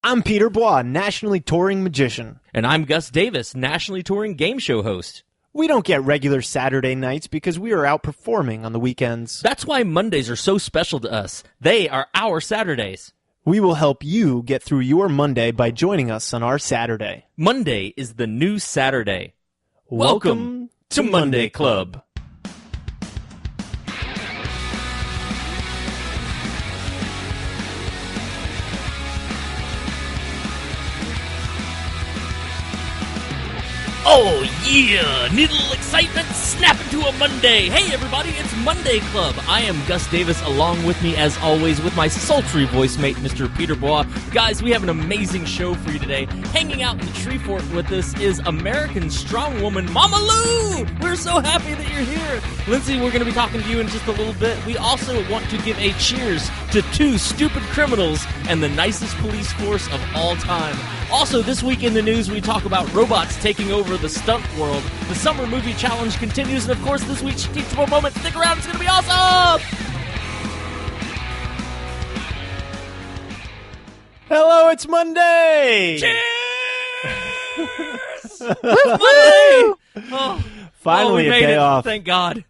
I'm Peter Bois, nationally touring magician. And I'm Gus Davis, nationally touring game show host. We don't get regular Saturday nights because we are out performing on the weekends. That's why Mondays are so special to us. They are our Saturdays. We will help you get through your Monday by joining us on our Saturday. Monday is the new Saturday. Welcome to Monday Club. Oh, yeah! Need a little excitement? Snap into a Monday! Hey, everybody, it's Monday Club. I am Gus Davis, along with me, as always, with my sultry voice mate, Mr. Peter Bois. Guys, we have an amazing show for you today. Hanging out in the tree fort with us is American strongwoman Mama Lou! We're so happy that you're here. Linsey, we're going to be talking to you in just a little bit. We also want to give a cheers to two stupid criminals and the nicest police force of all time. Also, this week in the news, we talk about robots taking over the stunt world. The Summer Movie Challenge continues, and of course, this week's Teachable Moment. Stick around, it's going to be awesome! Hello, it's Monday! Cheers! Monday! Oh, Finally we a made day it. off. Thank God.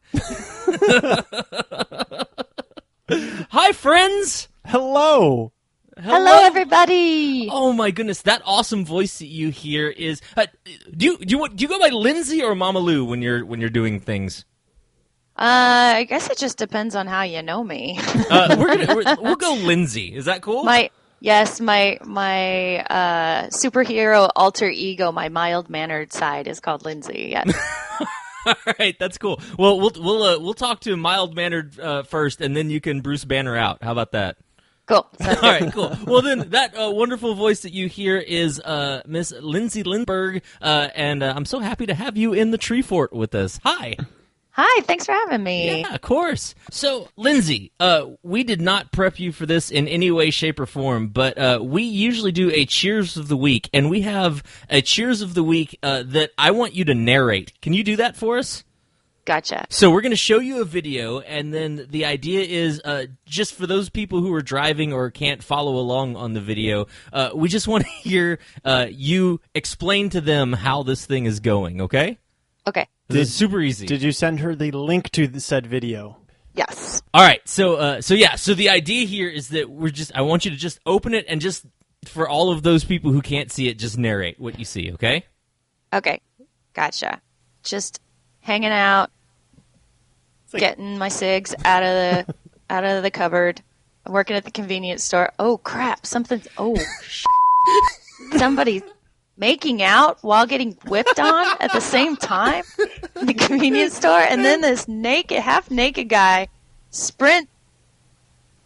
Hi, friends! Hello! Hello, everybody. Oh my goodness, that awesome voice that you hear is. Do you go by Linsey or Mama Lou when you're doing things? I guess it just depends on how you know me. We'll go Linsey. Is that cool? My superhero alter ego, my mild-mannered side, is called Linsey. Yeah. All right, that's cool. Well, we'll talk to mild-mannered first, and then you can Bruce Banner out. How about that? Cool. All right, cool. Well, then, that wonderful voice that you hear is Miss Linsey Lindberg, and I'm so happy to have you in the tree fort with us. Hi. Hi, thanks for having me. Yeah, of course. So, Linsey, we did not prep you for this in any way, shape, or form, but we usually do a Cheers of the Week, and we have a Cheers of the Week that I want you to narrate. Can you do that for us? Gotcha. So we're going to show you a video, and then the idea is just for those people who are driving or can't follow along on the video, we just want to hear you explain to them how this thing is going, okay? Okay. This is super easy. Did you send her the link to the said video? Yes. All right, so the idea here is that I want you to just open it and just, for all of those people who can't see it, just narrate what you see, okay? Okay. Gotcha. Just hanging out, like... getting my cigs out of the cupboard. I'm working at the convenience store. Oh crap! Somebody's making out while getting whipped on at the same time in the convenience store, and then this half naked guy sprint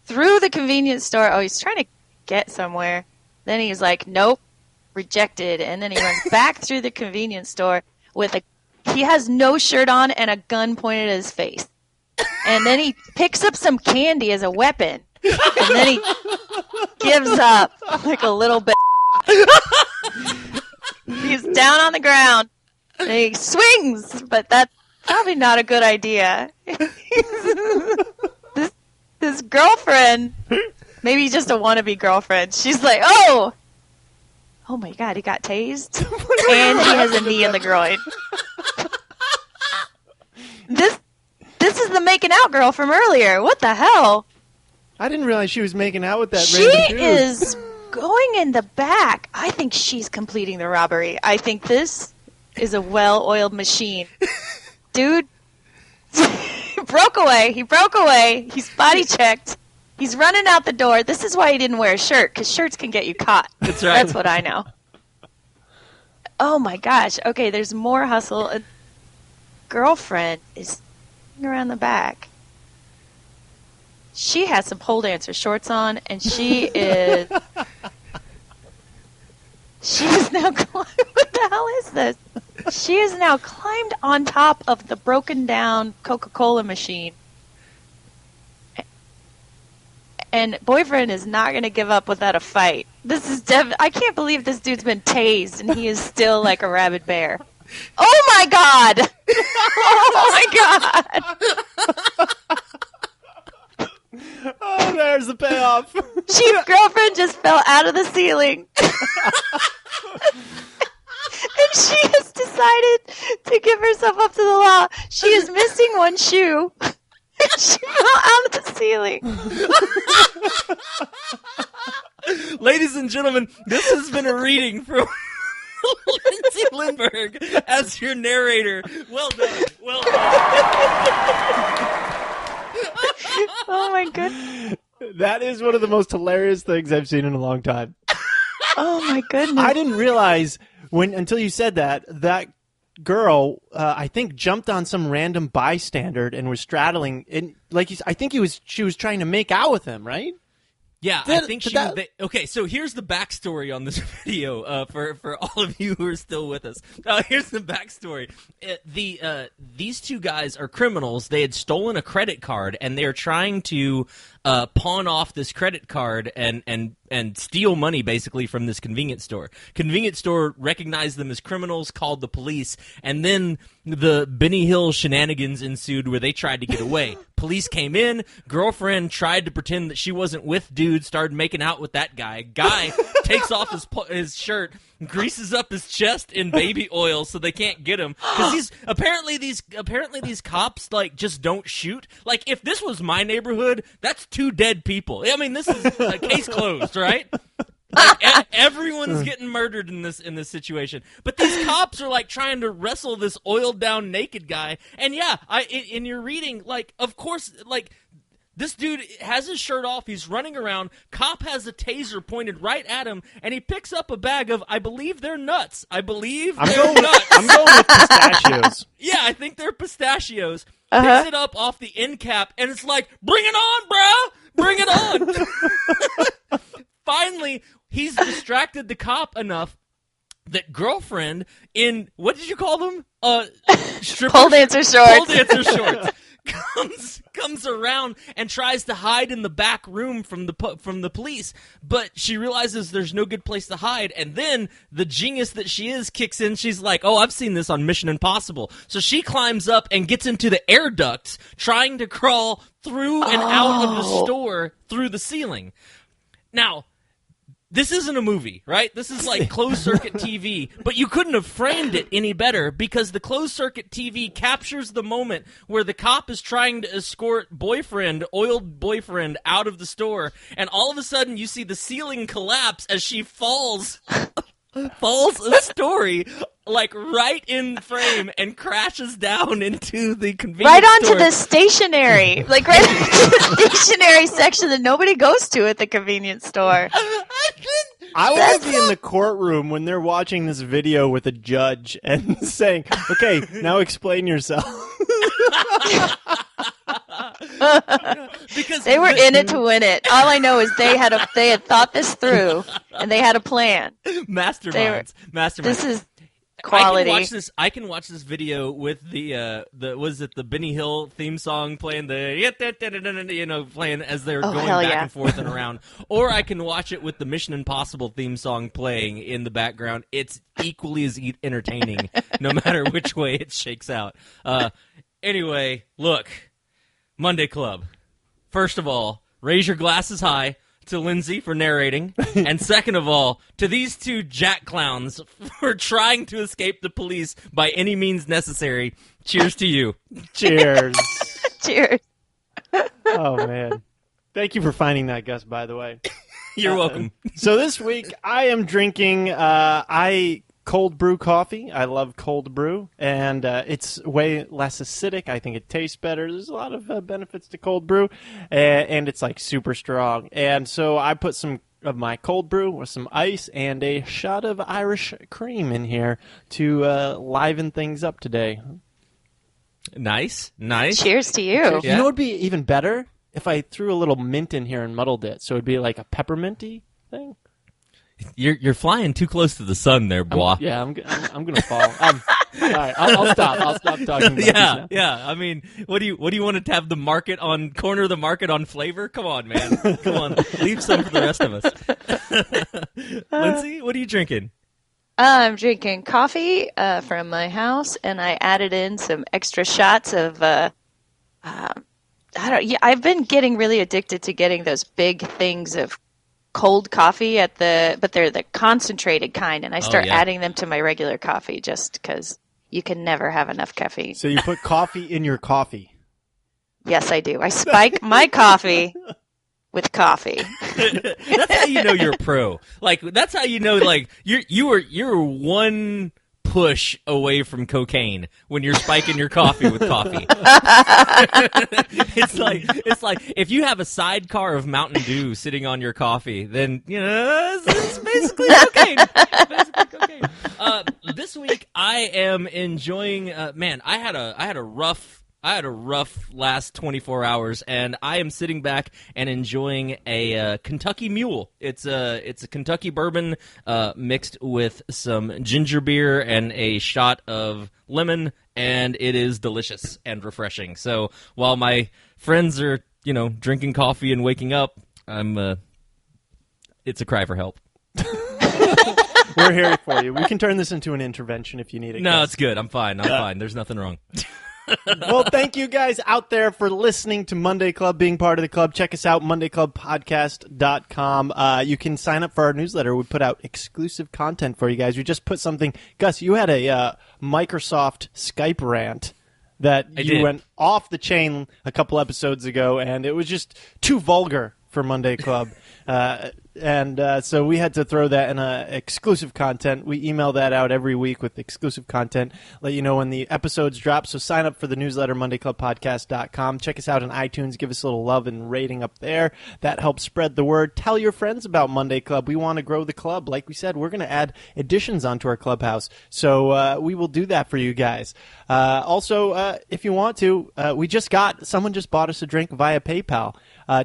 through the convenience store. Oh, he's trying to get somewhere. Then he's like, nope, rejected, and then he runs back through the convenience store he has no shirt on and a gun pointed at his face. And then he picks up some candy as a weapon. And then he gives up like a little bit. He's down on the ground. And he swings, but that's probably not a good idea. This girlfriend, maybe just a wannabe girlfriend, she's like, oh my God, he got tased. And he has a knee in the groin. This is the making out girl from earlier. What the hell? I didn't realize she was making out with that She random dude. is going in the back. I think she's completing the robbery. I think this is a well-oiled machine. Dude, he broke away. He's body checked. He's running out the door. This is why he didn't wear a shirt, because shirts can get you caught. That's right. That's what I know. Oh my gosh. Okay, there's more hustle. A girlfriend is around the back. She has some pole dancer shorts on, and she is now what the hell is this? She is now climbed on top of the broken down Coca-Cola machine. And boyfriend is not going to give up without a fight. This is I can't believe this dude's been tased and he is still like a rabid bear. Oh my God! Oh my God! Oh, there's the payoff. Chief girlfriend just fell out of the ceiling. And she has decided to give herself up to the law. She is missing one shoe. And she fell out of the ceiling. Ladies and gentlemen, this has been a reading from Linsey Lindberg as your narrator. Well done. Well done. Oh my goodness. That is one of the most hilarious things I've seen in a long time. Oh my goodness. I didn't realize until you said that girl, I think, jumped on some random bystander and was straddling. And I think she was trying to make out with him, right? Yeah, I think okay, so here's the backstory on this video for all of you who are still with us. Here's the backstory. These two guys are criminals. They had stolen a credit card, and they're trying to pawn off this credit card and steal money, basically, from this convenience store. Convenience store recognized them as criminals, called the police, and then the Benny Hill shenanigans ensued where they tried to get away. Police came in, girlfriend tried to pretend that she wasn't with dude, started making out with that guy. Guy takes off his shirt, greases up his chest in baby oil so they can't get him. Because apparently these cops just don't shoot. Like, if this was my neighborhood, that's 2 dead people. I mean, this is a case closed, right? Like, everyone is getting murdered in this situation, but these cops are trying to wrestle this oiled down naked guy. And yeah, in your reading, of course, this dude has his shirt off. He's running around. Cop has a taser pointed right at him, and he picks up a bag of, I believe they're nuts. I'm going with pistachios. Yeah, I think they're pistachios. Picks it up off the end cap, and it's like, bring it on, bro! Bring it on! Finally, he's distracted the cop enough that girlfriend in, what did you call them? Pole dancer shorts. Pole dancer shorts. Comes around and tries to hide in the back room from the police, but she realizes there's no good place to hide, and then the genius that she is kicks in. She's like, oh, I've seen this on Mission Impossible. So she climbs up and gets into the air ducts, trying to crawl through and out of the store through the ceiling. Now, this isn't a movie, right? This is like closed-circuit TV, but you couldn't have framed it any better because the closed-circuit TV captures the moment where the cop is trying to escort oiled boyfriend, out of the store, and all of a sudden you see the ceiling collapse as she falls a story, right in frame, and crashes down into the convenience right onto store. The stationery, right into the stationery section that nobody goes to at the convenience store. I want to be in the courtroom when they're watching this video with a judge and saying, okay, now explain yourself. Because they were in it to win it. All I know is they had thought this through, and they had a plan. Masterminds. This is quality. I can watch this video with the Benny Hill theme song playing playing as they're going back and forth and around, or I can watch it with the Mission Impossible theme song playing in the background. It's equally as entertaining, no matter which way it shakes out. Anyway, look, Monday Club. First of all, raise your glasses high to Linsey for narrating, and second of all, to these 2 jack clowns for trying to escape the police by any means necessary. Cheers to you. Cheers. Cheers. Oh, man. Thank you for finding that, Gus, by the way. You're welcome. So this week, I am drinking cold brew coffee. I love cold brew, and it's way less acidic. I think it tastes better. There's a lot of benefits to cold brew, and it's super strong. And so I put some of my cold brew with some ice and a shot of Irish cream in here to liven things up today. Nice. Cheers to you. Yeah. You know what would be even better? If I threw a little mint in here and muddled it, so it'd be like a pepperminty thing. You're flying too close to the sun there, boy. I'm gonna fall. All right, I'll stop. I'll stop talking about this now. Yeah. I mean, what do you want to have corner the market on flavor? Come on, man. Come on, leave some for the rest of us. Linsey, what are you drinking? I'm drinking coffee from my house, and I added in some extra shots of I've been getting really addicted to getting those big things of cold coffee but they're the concentrated kind, and I start adding them to my regular coffee just because you can never have enough caffeine. So you put coffee in your coffee? Yes, I do. I spike my coffee with coffee. That's how you know you're a pro. Like, that's how you know, like, you're one push away from cocaine when you're spiking your coffee with coffee. It's like if you have a sidecar of Mountain Dew sitting on your coffee, then it's basically cocaine. This week I am enjoying. I had a rough last 24 hours, and I am sitting back and enjoying a Kentucky Mule. It's a Kentucky bourbon mixed with some ginger beer and a shot of lemon, and it is delicious and refreshing. So while my friends are, drinking coffee and waking up, it's a cry for help. We're here for you. We can turn this into an intervention if you need it. No, it's good. I'm fine. There's nothing wrong. Well, thank you guys out there for listening to Monday Club, being part of the club. Check us out, MondayClubPodcast.com. You can sign up for our newsletter. We put out exclusive content for you guys. We just put something. Gus, you had a Microsoft Skype rant that you went off the chain a couple episodes ago, and it was just too vulgar for Monday Club. So we had to throw that in exclusive content. We email that out every week with exclusive content, let you know when the episodes drop. So sign up for the newsletter, MondayClubPodcast.com. Check us out on iTunes. Give us a little love and rating up there. That helps spread the word. Tell your friends about Monday Club. We want to grow the club. Like we said, we're going to add additions onto our clubhouse. So we will do that for you guys. Also, if you want to, someone just bought us a drink via PayPal.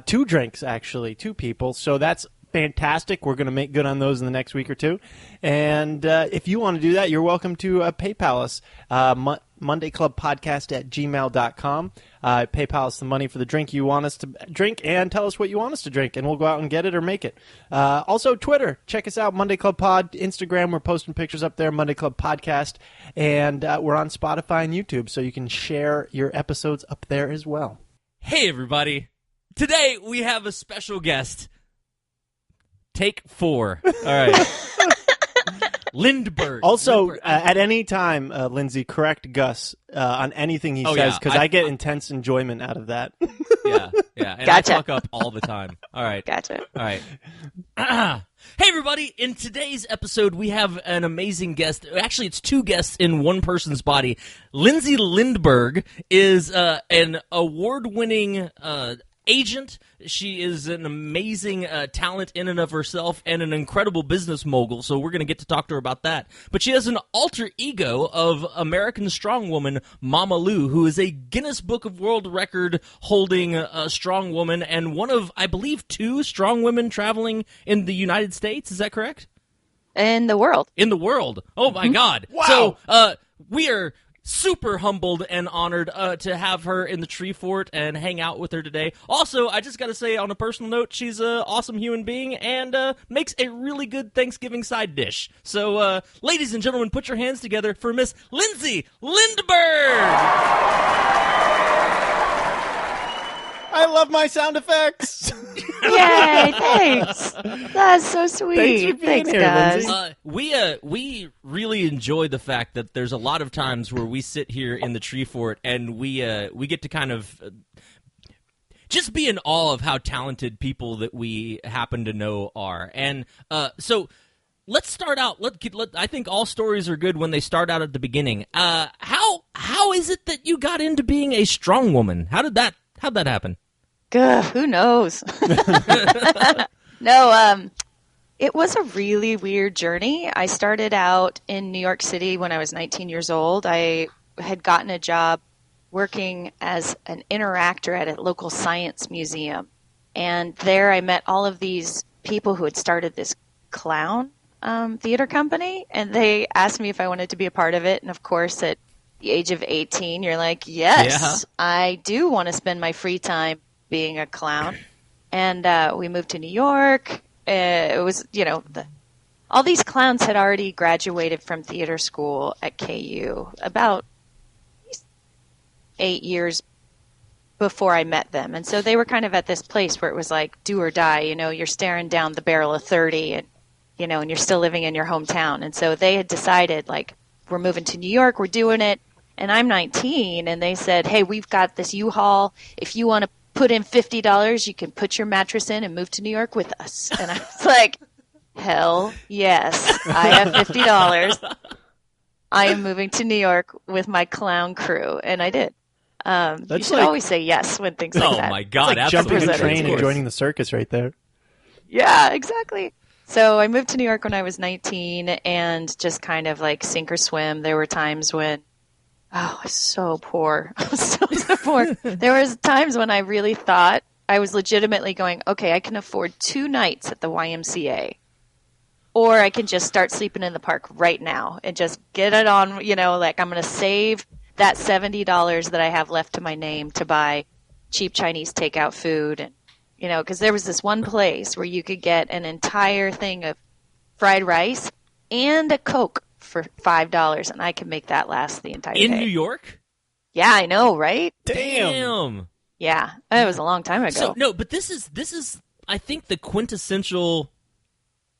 2 drinks, actually, 2 people. So that's fantastic. We're going to make good on those in the next week or two. And if you want to do that, you're welcome to PayPal us, mondayclubpodcast@gmail.com. PayPal us the money for the drink you want us to drink, and tell us what you want us to drink, and we'll go out and get it or make it. Also, Twitter. Check us out, Monday Club Pod. Instagram, we're posting pictures up there, Monday Club Podcast. And we're on Spotify and YouTube, so you can share your episodes up there as well. Hey, everybody. Today, we have a special guest. Take 4. All right. Lindberg. Also, at any time, Lindsay, correct Gus on anything he says, because I get intense enjoyment out of that. Yeah. And gotcha. I fuck up all the time. All right. Gotcha. All right. Hey, everybody. In today's episode, we have an amazing guest. Actually, it's 2 guests in one person's body. Linsey Lindberg is an award-winning agent. She is an amazing talent in and of herself and an incredible business mogul, so we're going to get to talk to her about that. But she has an alter ego of American strongwoman Mama Lou, who is a Guinness Book of World Record holding strong woman and one of, I believe, 2 strong women traveling in the United States. Is that correct? In the world. In the world. Oh, my God. Wow. So we are super humbled and honored to have her in the Tree Fort and hang out with her today. Also, I just got to say, on a personal note, she's an awesome human being and makes a really good Thanksgiving side dish. So, ladies and gentlemen, put your hands together for Miss Linsey Lindberg! I love my sound effects. Yay, thanks. That's so sweet. Thanks for being here, guys. Lindsay. We really enjoy the fact that there's a lot of times where we sit here in the Tree Fort and we get to kind of just be in awe of how talented people that we happen to know are. And so let's start out. I think all stories are good when they start out at the beginning. How is it that you got into being a strong woman? How'd that happen? Who knows? No, it was a really weird journey. I started out in New York City when I was 19 years old. I had gotten a job working as an interactor at a local science museum. And there I met all of these people who had started this clown theater company. And they asked me if I wanted to be a part of it. And of course, at the age of 18, you're like, yes, I do want to spend my free time being a clown. And we moved to New York. It was, all these clowns had already graduated from theater school at KU about 8 years before I met them. And so they were kind of at this place where it was like do or die, you're staring down the barrel of 30 and, and you're still living in your hometown. And so they had decided like, we're moving to New York, we're doing it. And I'm 19 and they said, hey, we've got this U-Haul. If you want to put in $50, you can put your mattress in and move to New York with us. And I was like, hell yes, I have $50. I am moving to New York with my clown crew. And I did. You should always say yes when things like that. Oh my God, it's like absolutely. Jumping the train and joining the circus right there. Yeah, exactly. So I moved to New York when I was 19 and just kind of like sink or swim. There were times when, I was so poor. I was so poor. There was times when I really thought I was legitimately going, okay, I can afford 2 nights at the YMCA. Or I can just start sleeping in the park right now and just get it on, like I'm going to save that $70 that I have left to my name to buy cheap Chinese takeout food. And, because there was this one place where you could get an entire thing of fried rice and a Coke for $5, and I could make that last the entire day. In New York? Yeah, I know, right? Damn. Yeah, it was a long time ago. So, no, but this is I think the quintessential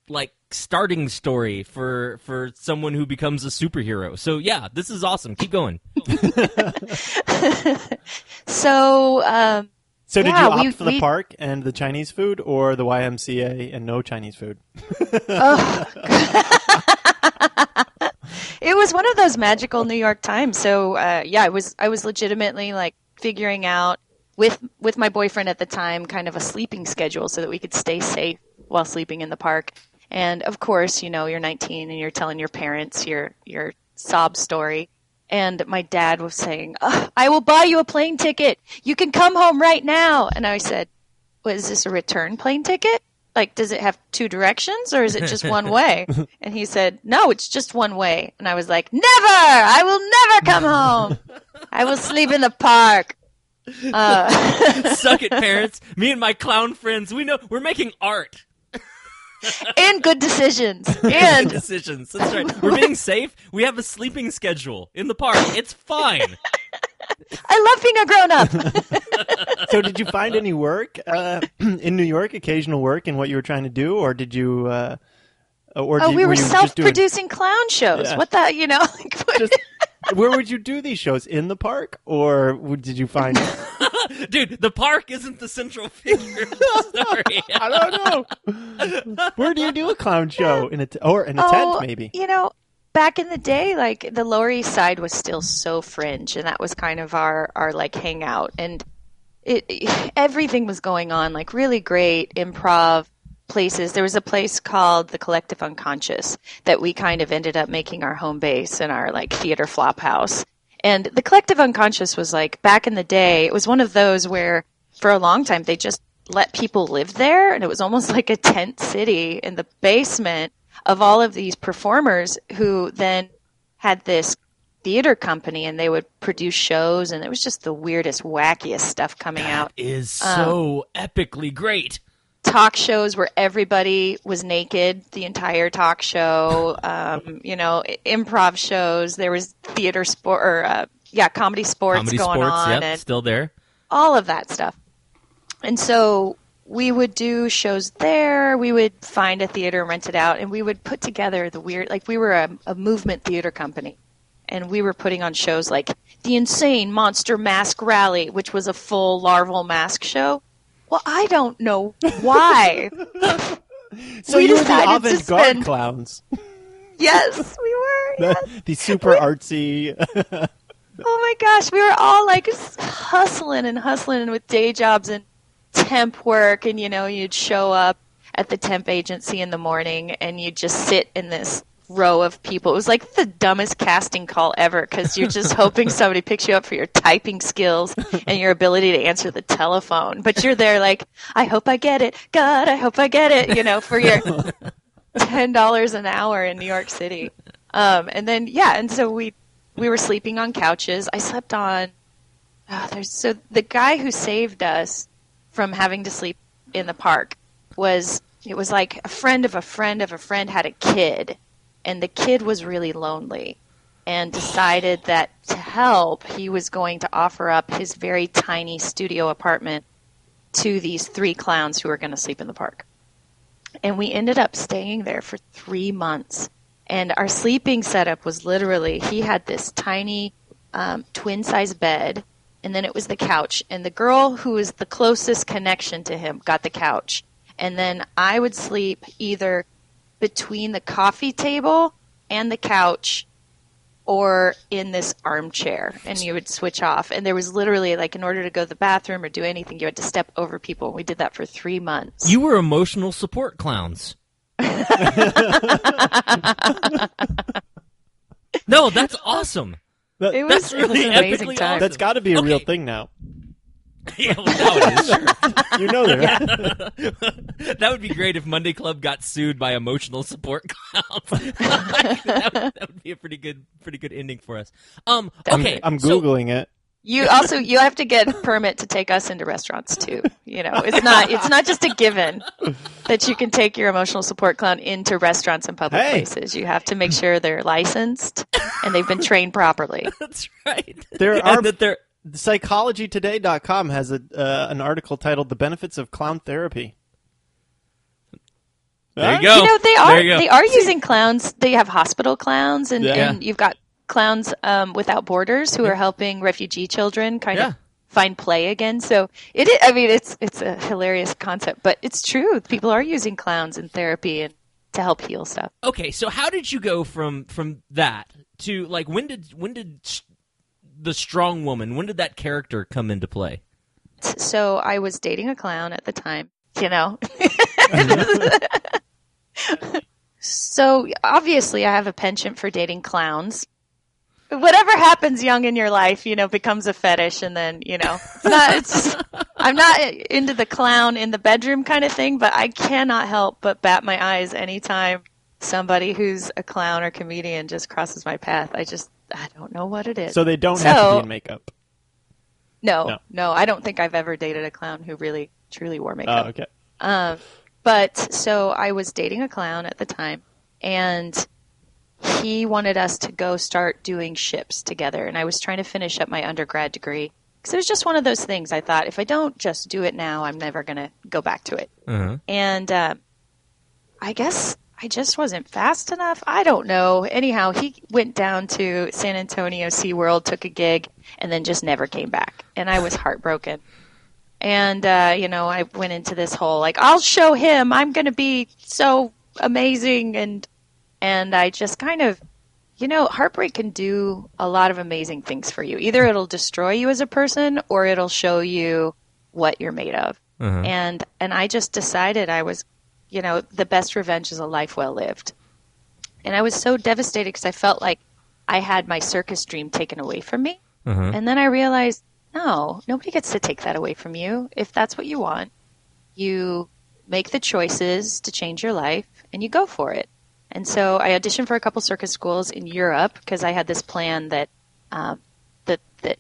like starting story for someone who becomes a superhero. So yeah, this is awesome. Keep going. So did you opt for the park and the Chinese food, or the YMCA and no Chinese food? It was one of those magical New York times. So I was legitimately like figuring out with my boyfriend at the time kind of a sleeping schedule so that we could stay safe while sleeping in the park. And of course, you're 19 and you're telling your parents your sob story. And my dad was saying, I will buy you a plane ticket. You can come home right now. And I said, is this a return plane ticket? Like, does it have 2 directions or is it just one way? And he said, no, it's just one way. And I was like, never! I will never come home. I will sleep in the park. Suck it, parents. Me and my clown friends, we're making art. And good decisions. And good decisions. That's right. We're being safe. We have a sleeping schedule in the park. It's fine. I love being a grown-up. So did you find any work in New York, occasional work in what you were trying to do, or did you we were self-producing clown shows. Yeah. What the, where would you do these shows? In the park? Or did you find... Dude, the park isn't the central figure of the story. I don't know. Where do you do a clown show? In a tent, maybe? Back in the day, like, the Lower East Side was still so fringe, and that was kind of our like, hangout. And everything was going on, like, really great improv places. There was a place called the Collective Unconscious that we kind of ended up making our home base and our, like, theater flop house. And the Collective Unconscious was like, back in the day, it was one of those where for a long time they just let people live there. And it was almost like a tent city in the basement of all of these performers who then had this theater company and they would produce shows. And it was just the weirdest, wackiest stuff coming out. That is so epically great. Talk shows where everybody was naked, the entire talk show, improv shows. There was theater comedy sports going on. Yep, and still there. All of that stuff. And so we would do shows there. We would find a theater, rent it out, and we would put together we were a movement theater company. And we were putting on shows like the Insane Monster Mask Rally, which was a full larval mask show. Well, I don't know why. So you were the avant-garde clowns. Yes, we were. Yes. The super artsy. Oh my gosh, we were all like hustling with day jobs and temp work, and you'd show up at the temp agency in the morning and you'd just sit in this row of people. It was like the dumbest casting call ever because you're just hoping somebody picks you up for your typing skills and your ability to answer the telephone. But you're there like, I hope I get it. God, I hope I get it, for your $10 an hour in New York City. And then, and so we were sleeping on couches. I slept on, so the guy who saved us from having to sleep in the park was like a friend of a friend of a friend had a kid. And the kid was really lonely. and decided that to help, he was going to offer up his very tiny studio apartment to these 3 clowns who were going to sleep in the park. And we ended up staying there for 3 months. And our sleeping setup was literally, he had this tiny twin-size bed, and then it was the couch. And the girl who was the closest connection to him got the couch. And then I would sleep either between the coffee table and the couch or in this armchair, and you would switch off. And there was literally, like, in order to go to the bathroom or do anything, you had to step over people. We did that for 3 months. You were emotional support clowns. No, that's awesome. It was an amazing time. That's got to be a real thing now. Yeah, well, now it is, sure. You know that. Yeah. That would be great if Monday Club got sued by emotional support clowns. that would be a pretty good ending for us. Okay, I'm Googling it. You have to get a permit to take us into restaurants too. You know, it's not just a given that you can take your emotional support clown into restaurants and public places. You have to make sure they're licensed and they've been trained properly. That's right. Psychologytoday.com has an article titled "The Benefits of Clown Therapy." There you go. You know, they are using clowns. They have hospital clowns, and you've got clowns without borders who are helping refugee children kind of find play again. So it's a hilarious concept, but it's true. People are using clowns in therapy and to help heal stuff. Okay, so how did you go from that to, like, when did the strong woman, when did that character come into play? So I was dating a clown at the time, you know. So obviously I have a penchant for dating clowns. Whatever happens young in your life, you know, becomes a fetish, and then, you know, I'm not into the clown in the bedroom kind of thing, but I cannot help but bat my eyes anytime somebody who's a clown or comedian just crosses my path. I don't know what it is. So they don't have to be in makeup? No, I don't think I've ever dated a clown who really, truly wore makeup. Oh, okay. But so I was dating a clown at the time, and he wanted us to go start doing ships together. And I was trying to finish up my undergrad degree, because it was just one of those things. I thought, if I don't just do it now, I'm never going to go back to it. Uh-huh. And I guess I just wasn't fast enough. I don't know. Anyhow, he went down to San Antonio SeaWorld, took a gig, and then just never came back. And I was heartbroken. And, you know, I went into this whole, like, I'll show him. I'm going to be so amazing. And I just kind of, you know, heartbreak can do a lot of amazing things for you. Either it'll destroy you as a person, or it'll show you what you're made of. Uh-huh. And I just decided I was, you know, the best revenge is a life well lived. And I was so devastated because I felt like I had my circus dream taken away from me. Uh-huh. And then I realized, no, nobody gets to take that away from you. If that's what you want, you make the choices to change your life and you go for it. And so I auditioned for a couple circus schools in Europe because I had this plan that that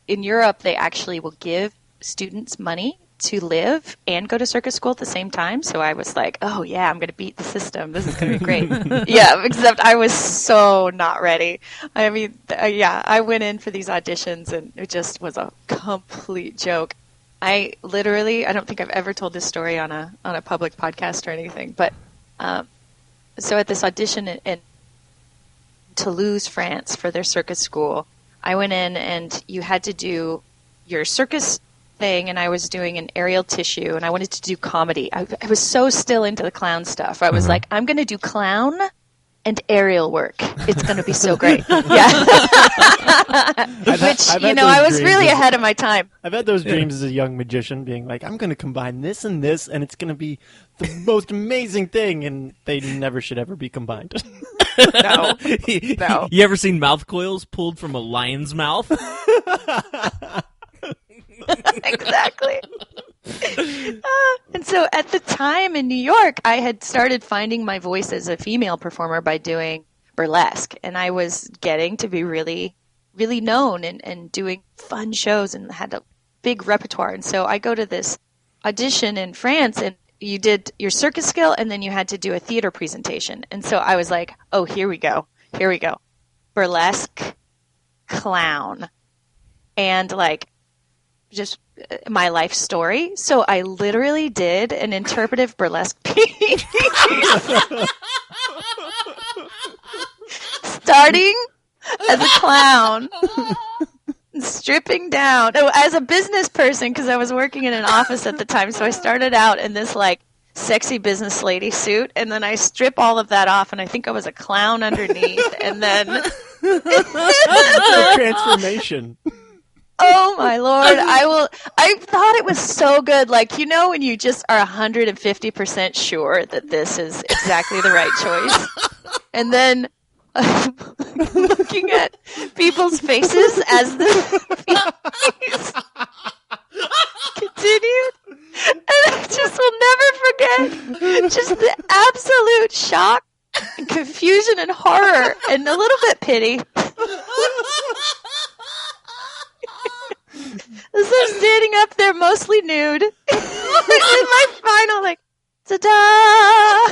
in Europe they actually will give students money to live and go to circus school at the same time. So I was like, oh yeah, I'm going to beat the system. This is going to be great. Yeah, except I was so not ready. I mean, I went in for these auditions and it just was a complete joke. I don't think I've ever told this story on a public podcast or anything, but so at this audition in Toulouse, France for their circus school, I went in and you had to do your circus thing, and I was doing an aerial tissue, and I wanted to do comedy. I was so still into the clown stuff. I was like, I'm going to do clown and aerial work. It's going to be so great. Yeah. Which, you know, I was really ahead of my time. I've had those dreams as a young magician, being like, I'm going to combine this and this, and it's going to be the most amazing thing, and they never should ever be combined. No. You ever seen mouth coils pulled from a lion's mouth? Exactly. And so at the time in New York, I had started finding my voice as a female performer by doing burlesque. And I was getting to be really, really known and doing fun shows and had a big repertoire. And so I go to this audition in France, and you did your circus skill, and then you had to do a theater presentation. And so I was like, oh, here we go. burlesque clown and like just my life story. So I literally did an interpretive burlesque piece. Starting as a clown, stripping down as a business person because I was working in an office at the time. So I started out in this like sexy business lady suit, and then I strip all of that off, and I think I was a clown underneath, and then the transformation. Oh my Lord, I thought it was so good. Like, you know, when you just are 150% sure that this is exactly the right choice. And then looking at people's faces as the piece continued. And I just will never forget just the absolute shock and confusion and horror and a little bit pity. As I'm standing up there mostly nude in my final like ta-da,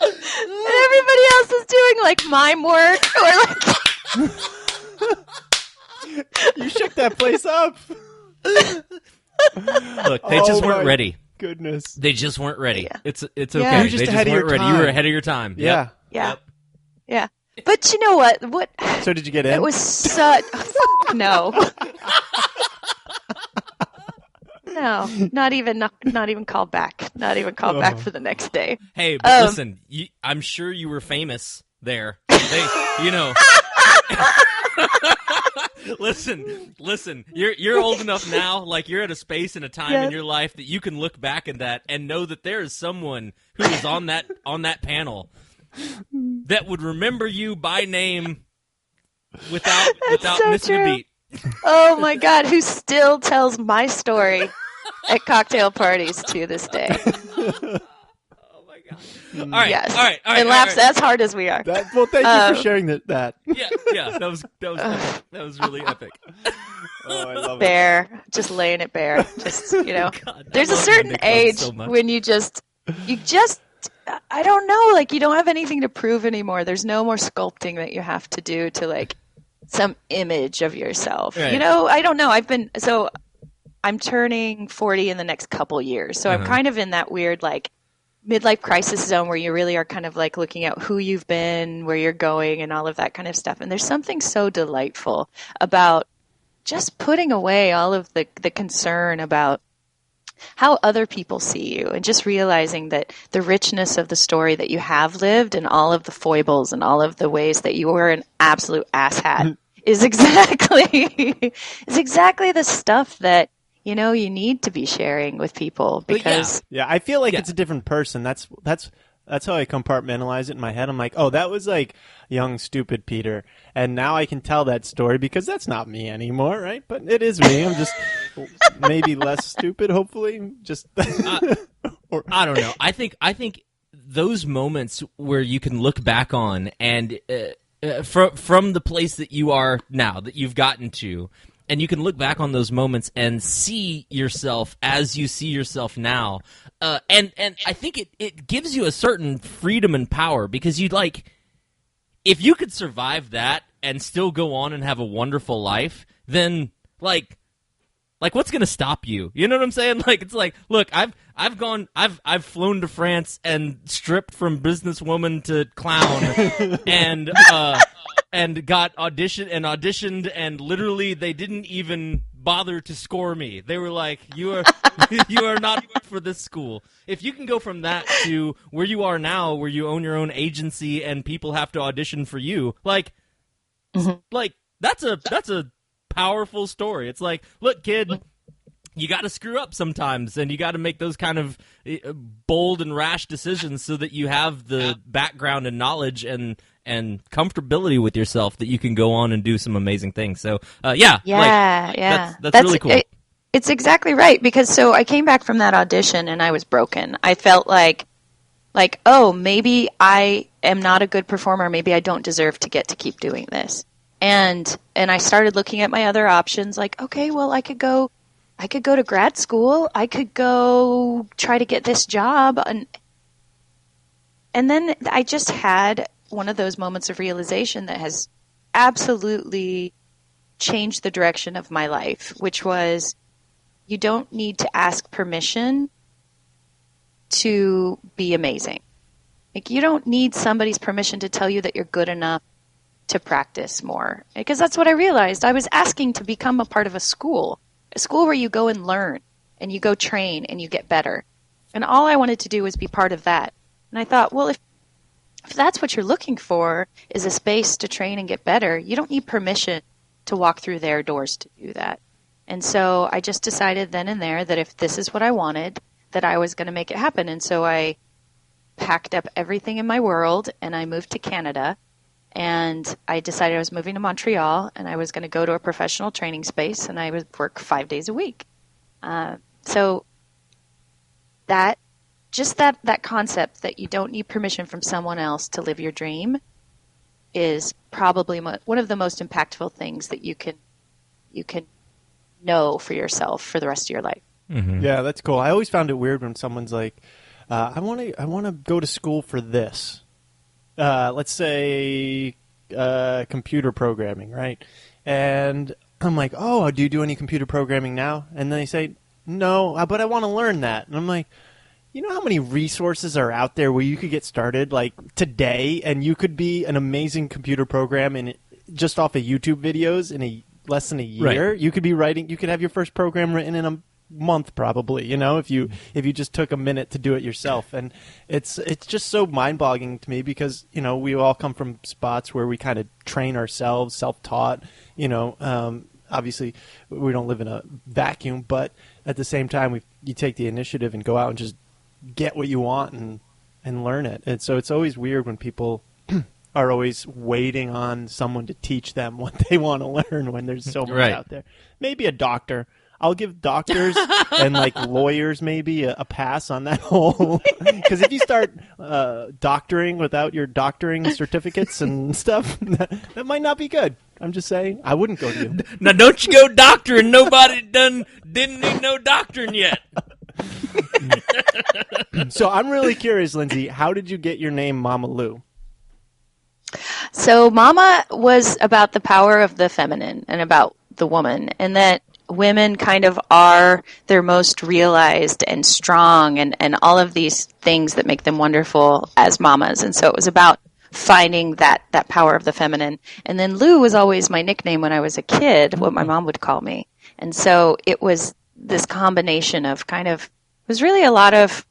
and everybody else is doing like mime work or like You shook that place up. Look, they just weren't ready. Goodness, they just weren't ready. Yeah. It's okay. Yeah. You're just they ahead just of your weren't ready. time. You were ahead of your time. Yeah. Yep. yeah, Yep. yeah. But you know what? What? So did you get in? It was such no. No, not even called back. Not even called back for the next day. Hey, but listen, I'm sure you were famous there. You know. Listen. You're old enough now, like you're at a space and a time in your life that you can look back at that and know that there is someone who is on that panel that would remember you by name without so missing true. a beat. Oh my God, who still tells my story at cocktail parties to this day. Oh my God. All right. Yes. All right. And laughs as hard as we are. Well, thank you for sharing that. Yeah. That was epic. That was really epic. Oh, I love it. Bare. Just laying it bare. Just, you know. God, There's I a love certain Nick Club age so much. when you just I don't know, like you don't have anything to prove anymore. There's no more sculpting that you have to do to like some image of yourself. Right. You know, I don't know. I'm turning 40 in the next couple years. So I'm kind of in that weird like midlife crisis zone where you really are kind of like looking at who you've been, where you're going and all of that kind of stuff. And there's something so delightful about just putting away all of the concern about how other people see you and just realizing that the richness of the story that you have lived and all of the foibles and all of the ways that you were an absolute asshat is exactly the stuff that, you know, you need to be sharing with people because Yeah, I feel like it's a different person. That's how I compartmentalize it in my head. I'm like, oh, that was like young, stupid Peter. And now I can tell that story because that's not me anymore, right? But it is me. I'm just maybe less stupid, hopefully. Just I don't know. I think those moments where you can look back on and from the place that you are now, that you've gotten to, and you can look back on those moments and see yourself as you see yourself now. And I think it gives you a certain freedom and power because you'd like, if you could survive that and still go on and have a wonderful life, then like what's gonna stop you? You know what I'm saying? Like it's like, look, I've flown to France and stripped from businesswoman to clown and got auditioned and literally they didn't even bother to score me. They were like, you are not for this school. If you can go from that to where you are now, where you own your own agency and people have to audition for you, like that's a powerful story. It's like, look, kid, you got to screw up sometimes, and you got to make those kind of bold and rash decisions so that you have the background and knowledge and comfortability with yourself that you can go on and do some amazing things. So, yeah. That's really cool. It's exactly right, because so I came back from that audition and I was broken. I felt like, oh, maybe I am not a good performer. Maybe I don't deserve to get to keep doing this. And I started looking at my other options, like, okay, well, I could go to grad school. I could go try to get this job. And then I just had one of those moments of realization that has absolutely changed the direction of my life, which was you don't need to ask permission to be amazing. Like, you don't need somebody's permission to tell you that you're good enough to practice more. Because that's what I realized. I was asking to become a part of a school where you go and learn and you go train and you get better. And all I wanted to do was be part of that. And I thought, well, if that's what you're looking for, is a space to train and get better, you don't need permission to walk through their doors to do that. And so I just decided then and there that if this is what I wanted, that I was going to make it happen. And so I packed up everything in my world and I moved to Canada. And I decided I was moving to Montreal and I was going to go to a professional training space and I would work 5 days a week. So that concept that you don't need permission from someone else to live your dream is probably one of the most impactful things that you can know for yourself for the rest of your life. Mm-hmm. Yeah, that's cool. I always found it weird when someone's like, I want to go to school for this. Let's say computer programming, right? And I'm like, oh, do you do any computer programming now? And then they say, no, but I want to learn that. And I'm like, you know how many resources are out there where you could get started like today and you could be an amazing computer program just off of YouTube videos in less than a year? Right. You could be writing, you could have your first program written in a month probably, if you just took a minute to do it yourself. And it's just so mind-boggling to me because we all come from spots where we kind of train ourselves, self-taught. Obviously we don't live in a vacuum, but at the same time you take the initiative and go out and just get what you want and learn it. And so it's always weird when people are always waiting on someone to teach them what they want to learn when there's so much out there. Maybe a doctor. I'll give doctors and like lawyers maybe a pass on that whole, because if you start doctoring without your doctoring certificates and stuff, that might not be good. I'm just saying, I wouldn't go to you. Now don't you go doctoring. Nobody didn't need no doctoring yet. So I'm really curious, Linsey, how did you get your name Mama Lou? So Mama was about the power of the feminine and about the woman, and that women kind of are their most realized and strong and all of these things that make them wonderful as mamas. And so it was about finding that power of the feminine. And then Lou was always my nickname when I was a kid, what my mom would call me. And so it was this combination of it was really a lot of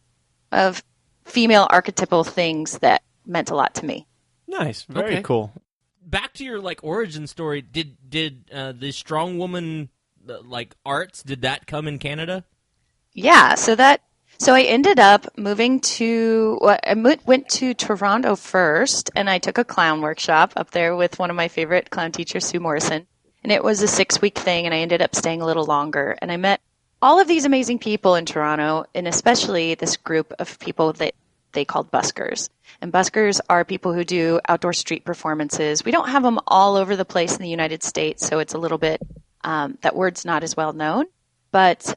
female archetypal things that meant a lot to me. Nice. Very cool. Back to your origin story, did the strong woman arts, did that come in Canada? Yeah, so I ended up moving went to Toronto first, and I took a clown workshop up there with one of my favorite clown teachers, Sue Morrison, and it was a 6-week thing, and I ended up staying a little longer, and I met all of these amazing people in Toronto, and especially this group of people that they called buskers. And buskers are people who do outdoor street performances. We don't have them all over the place in the United States, so it's a little bit that word's not as well known. But,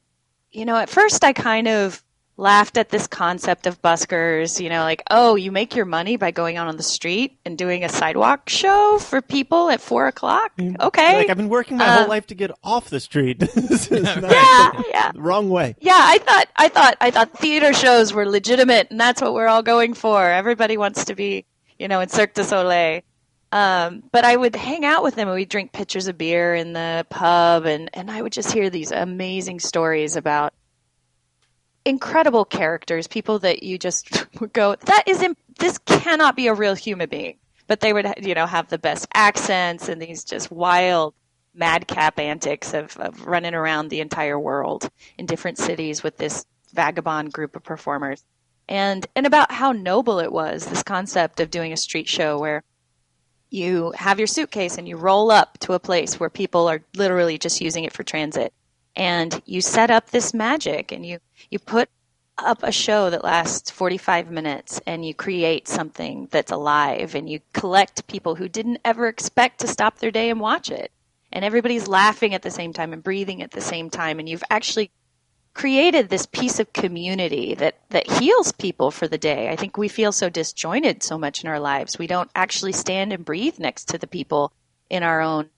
at first I kind of laughed at this concept of buskers, oh, you make your money by going out on the street and doing a sidewalk show for people at 4:00? Okay. I've been working my whole life to get off the street. This is yeah. The wrong way. Yeah, I thought theater shows were legitimate, and that's what we're all going for. Everybody wants to be, in Cirque du Soleil. But I would hang out with them and we'd drink pitchers of beer in the pub and I would just hear these amazing stories about incredible characters, people that you just would go, this cannot be a real human being. But they would, have the best accents and these just wild madcap antics of running around the entire world in different cities with this vagabond group of performers. And about how noble it was, this concept of doing a street show where you have your suitcase and you roll up to a place where people are literally just using it for transit. And you set up this magic and you put up a show that lasts 45 minutes and you create something that's alive and you collect people who didn't ever expect to stop their day and watch it. And everybody's laughing at the same time and breathing at the same time. And you've actually created this piece of community that heals people for the day. I think we feel so disjointed so much in our lives. We don't actually stand and breathe next to the people in our own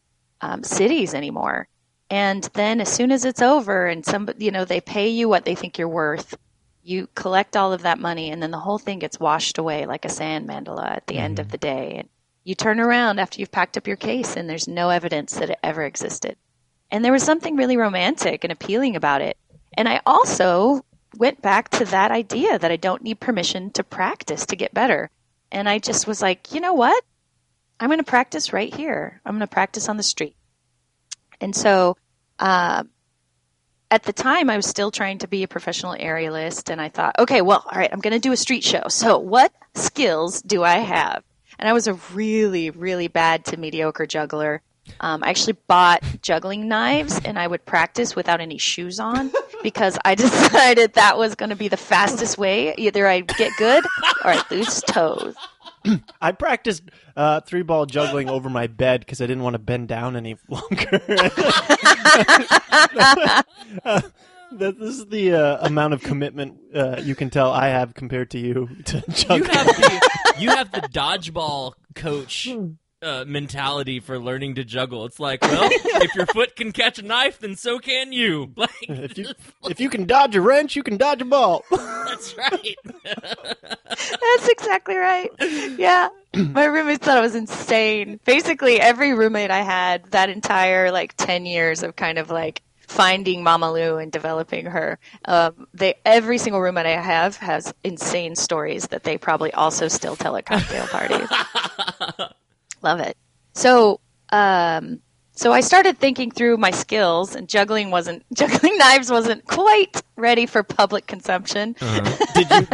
cities anymore. And then as soon as it's over and they pay you what they think you're worth, you collect all of that money, and then the whole thing gets washed away like a sand mandala at the end of the day. And you turn around after you've packed up your case, and there's no evidence that it ever existed. And there was something really romantic and appealing about it. And I also went back to that idea that I don't need permission to practice to get better. And I just was like, you know what? I'm going to practice right here. I'm going to practice on the street. And so at the time, I was still trying to be a professional aerialist, and I thought, okay, well, all right, I'm going to do a street show. So what skills do I have? And I was a really, really bad to mediocre juggler. I actually bought juggling knives, and I would practice without any shoes on because I decided that was going to be the fastest way. Either I'd get good or I'd lose toes. I practiced 3-ball juggling over my bed because I didn't want to bend down any longer. This is the amount of commitment you can tell I have compared to you to juggling. You have the dodgeball coach mentality for learning to juggle. It's like, well, if your foot can catch a knife, then so can you. Like, if you can dodge a wrench, you can dodge a ball. That's right. That's exactly right. Yeah. My roommates thought I was insane. Basically, every roommate I had that entire 10 years of kind of finding Mama Lou and developing her, every single roommate I have has insane stories that they probably also still tell at cocktail parties. Love it. So I started thinking through my skills, and juggling knives wasn't quite ready for public consumption.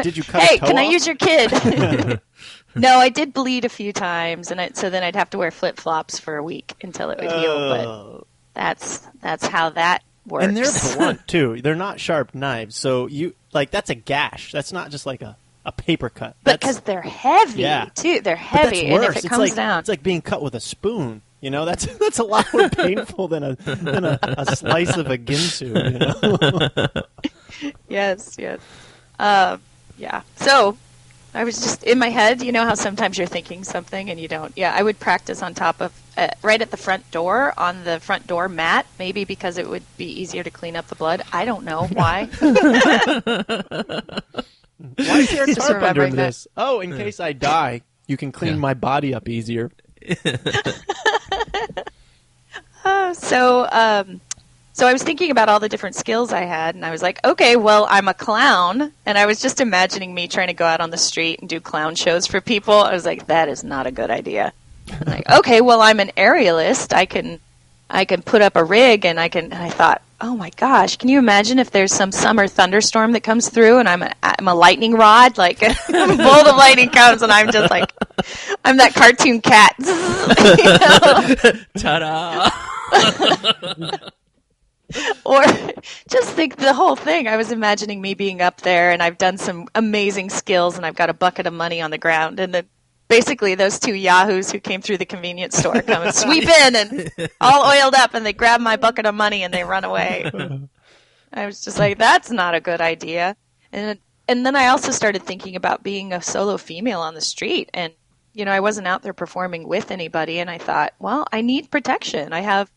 Did you cut Hey, a toe can I off? use your kid? No, I did bleed a few times, and so then I'd have to wear flip-flops for a week until it would heal. But that's how that works. And they're blunt too. They're not sharp knives. So that's a gash. That's not just like a paper cut. But because they're heavy too. They're heavy, and if it comes down, it's like being cut with a spoon. You know, that's a lot more painful than a slice of a ginsu. You know? Yes. Yeah. So I was just in my head. You know how sometimes you're thinking something and you don't. Yeah, I would practice on top of right at the front door on the front door mat. Maybe because it would be easier to clean up the blood. I don't know why. Why is there a Just tarp under remembering that. this? Oh, in case I die, you can clean my body up easier. So I was thinking about all the different skills I had, and I was like, okay, well, I'm a clown, and I was just imagining me trying to go out on the street and do clown shows for people. I was like, that is not a good idea. I'm like, okay, well, I'm an aerialist. I can put up a rig, and I thought, oh my gosh, can you imagine if there's some summer thunderstorm that comes through, and I'm a lightning rod, like a bolt of lightning comes, and I'm just like, I'm that cartoon cat. Ta-da! Or just think the whole thing. I was imagining me being up there, and I've done some amazing skills, and I've got a bucket of money on the ground, and then basically those two yahoos who came through the convenience store come and sweep in and all oiled up, and they grab my bucket of money and they run away. I was just like, that's not a good idea. And then I also started thinking about being a solo female on the street, and I wasn't out there performing with anybody, and I thought, well, I need protection. I have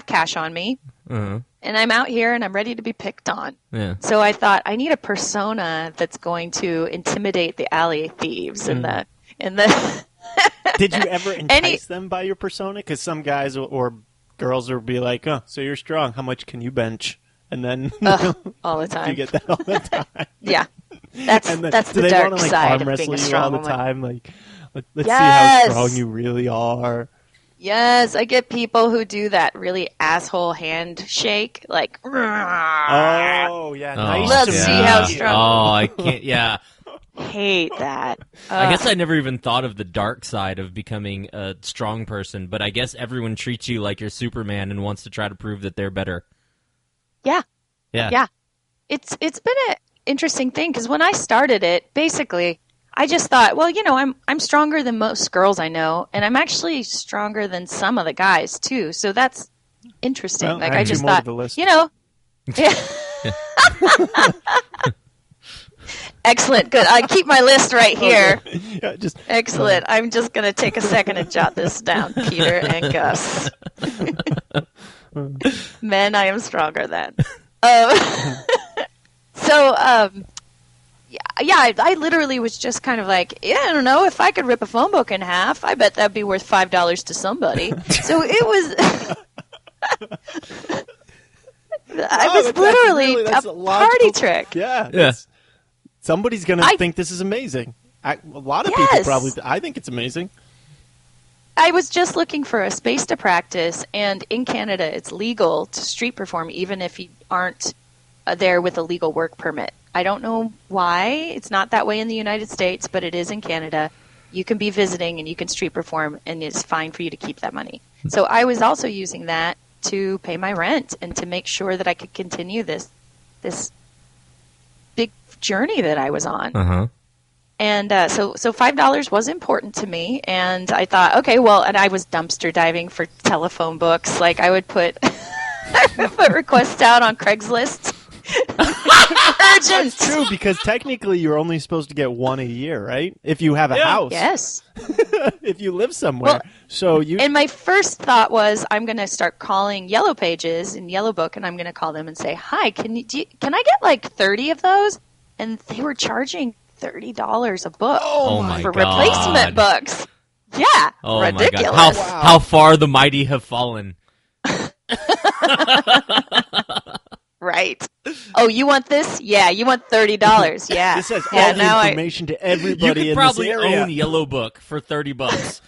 cash on me. Uh-huh. And I'm out here and I'm ready to be picked on. Yeah. So I thought I need a persona that's going to intimidate the alley thieves and the. Did you ever entice them by your persona? Because some guys or girls will be like, "Oh, so you're strong. How much can you bench?" And then all the time. you get that all the time. Yeah, that's do the they dark wanna, like, side arm of being wrestle a you strong all the woman. time? Like, let's Yes. see how strong you really are. Yes, I get people who do that really asshole handshake, like. Oh yeah, nice. Let's to see meet how you. strong- Oh, I can't. Yeah. Hate that. I guess I never even thought of the dark side of becoming a strong person, but I guess everyone treats you like you're Superman and wants to try to prove that they're better. Yeah. Yeah. Yeah. It's been an interesting thing because when I started it, basically, I just thought, well, I'm stronger than most girls I know, and I'm actually stronger than some of the guys too. So that's interesting. Well, like add I two just more to thought, the list. yeah. Excellent. Good. I keep my list right here. Okay. Yeah, just Excellent. I'm just going to take a second and jot this down. Peter and Gus. Men, I am stronger than. I literally was just kind of like, I don't know, if I could rip a phone book in half, I bet that'd be worth $5 to somebody. So it was... I was literally that's a a logical party trick. Yeah. Somebody's going to think this is amazing. A lot of people probably... I think it's amazing. I was just looking for a space to practice, and in Canada, it's legal to street perform even if you aren't there with a legal work permit. I don't know why. It's not that way in the United States, but it is in Canada. You can be visiting and you can street perform, and it's fine for you to keep that money. So I was also using that to pay my rent and to make sure that I could continue this big journey that I was on. Uh-huh. And so $5 was important to me, and I thought, okay, well, and I was dumpster diving for telephone books. Like I would put requests out on Craigslist. Urgent. That's true, because technically you're only supposed to get one a year, right? If you have a house. Yes. If you live somewhere. And my first thought was, I'm going to start calling Yellow Pages and Yellow Book, and I'm going to call them and say, hi, can I get like 30 of those? And they were charging $30 a book for replacement books. Yeah, ridiculous. My God. How far the mighty have fallen. Right. Oh, you want this? Yeah, you want $30. Yeah. This has all the information to everybody you in could probably this area. own Yellow Book for $30.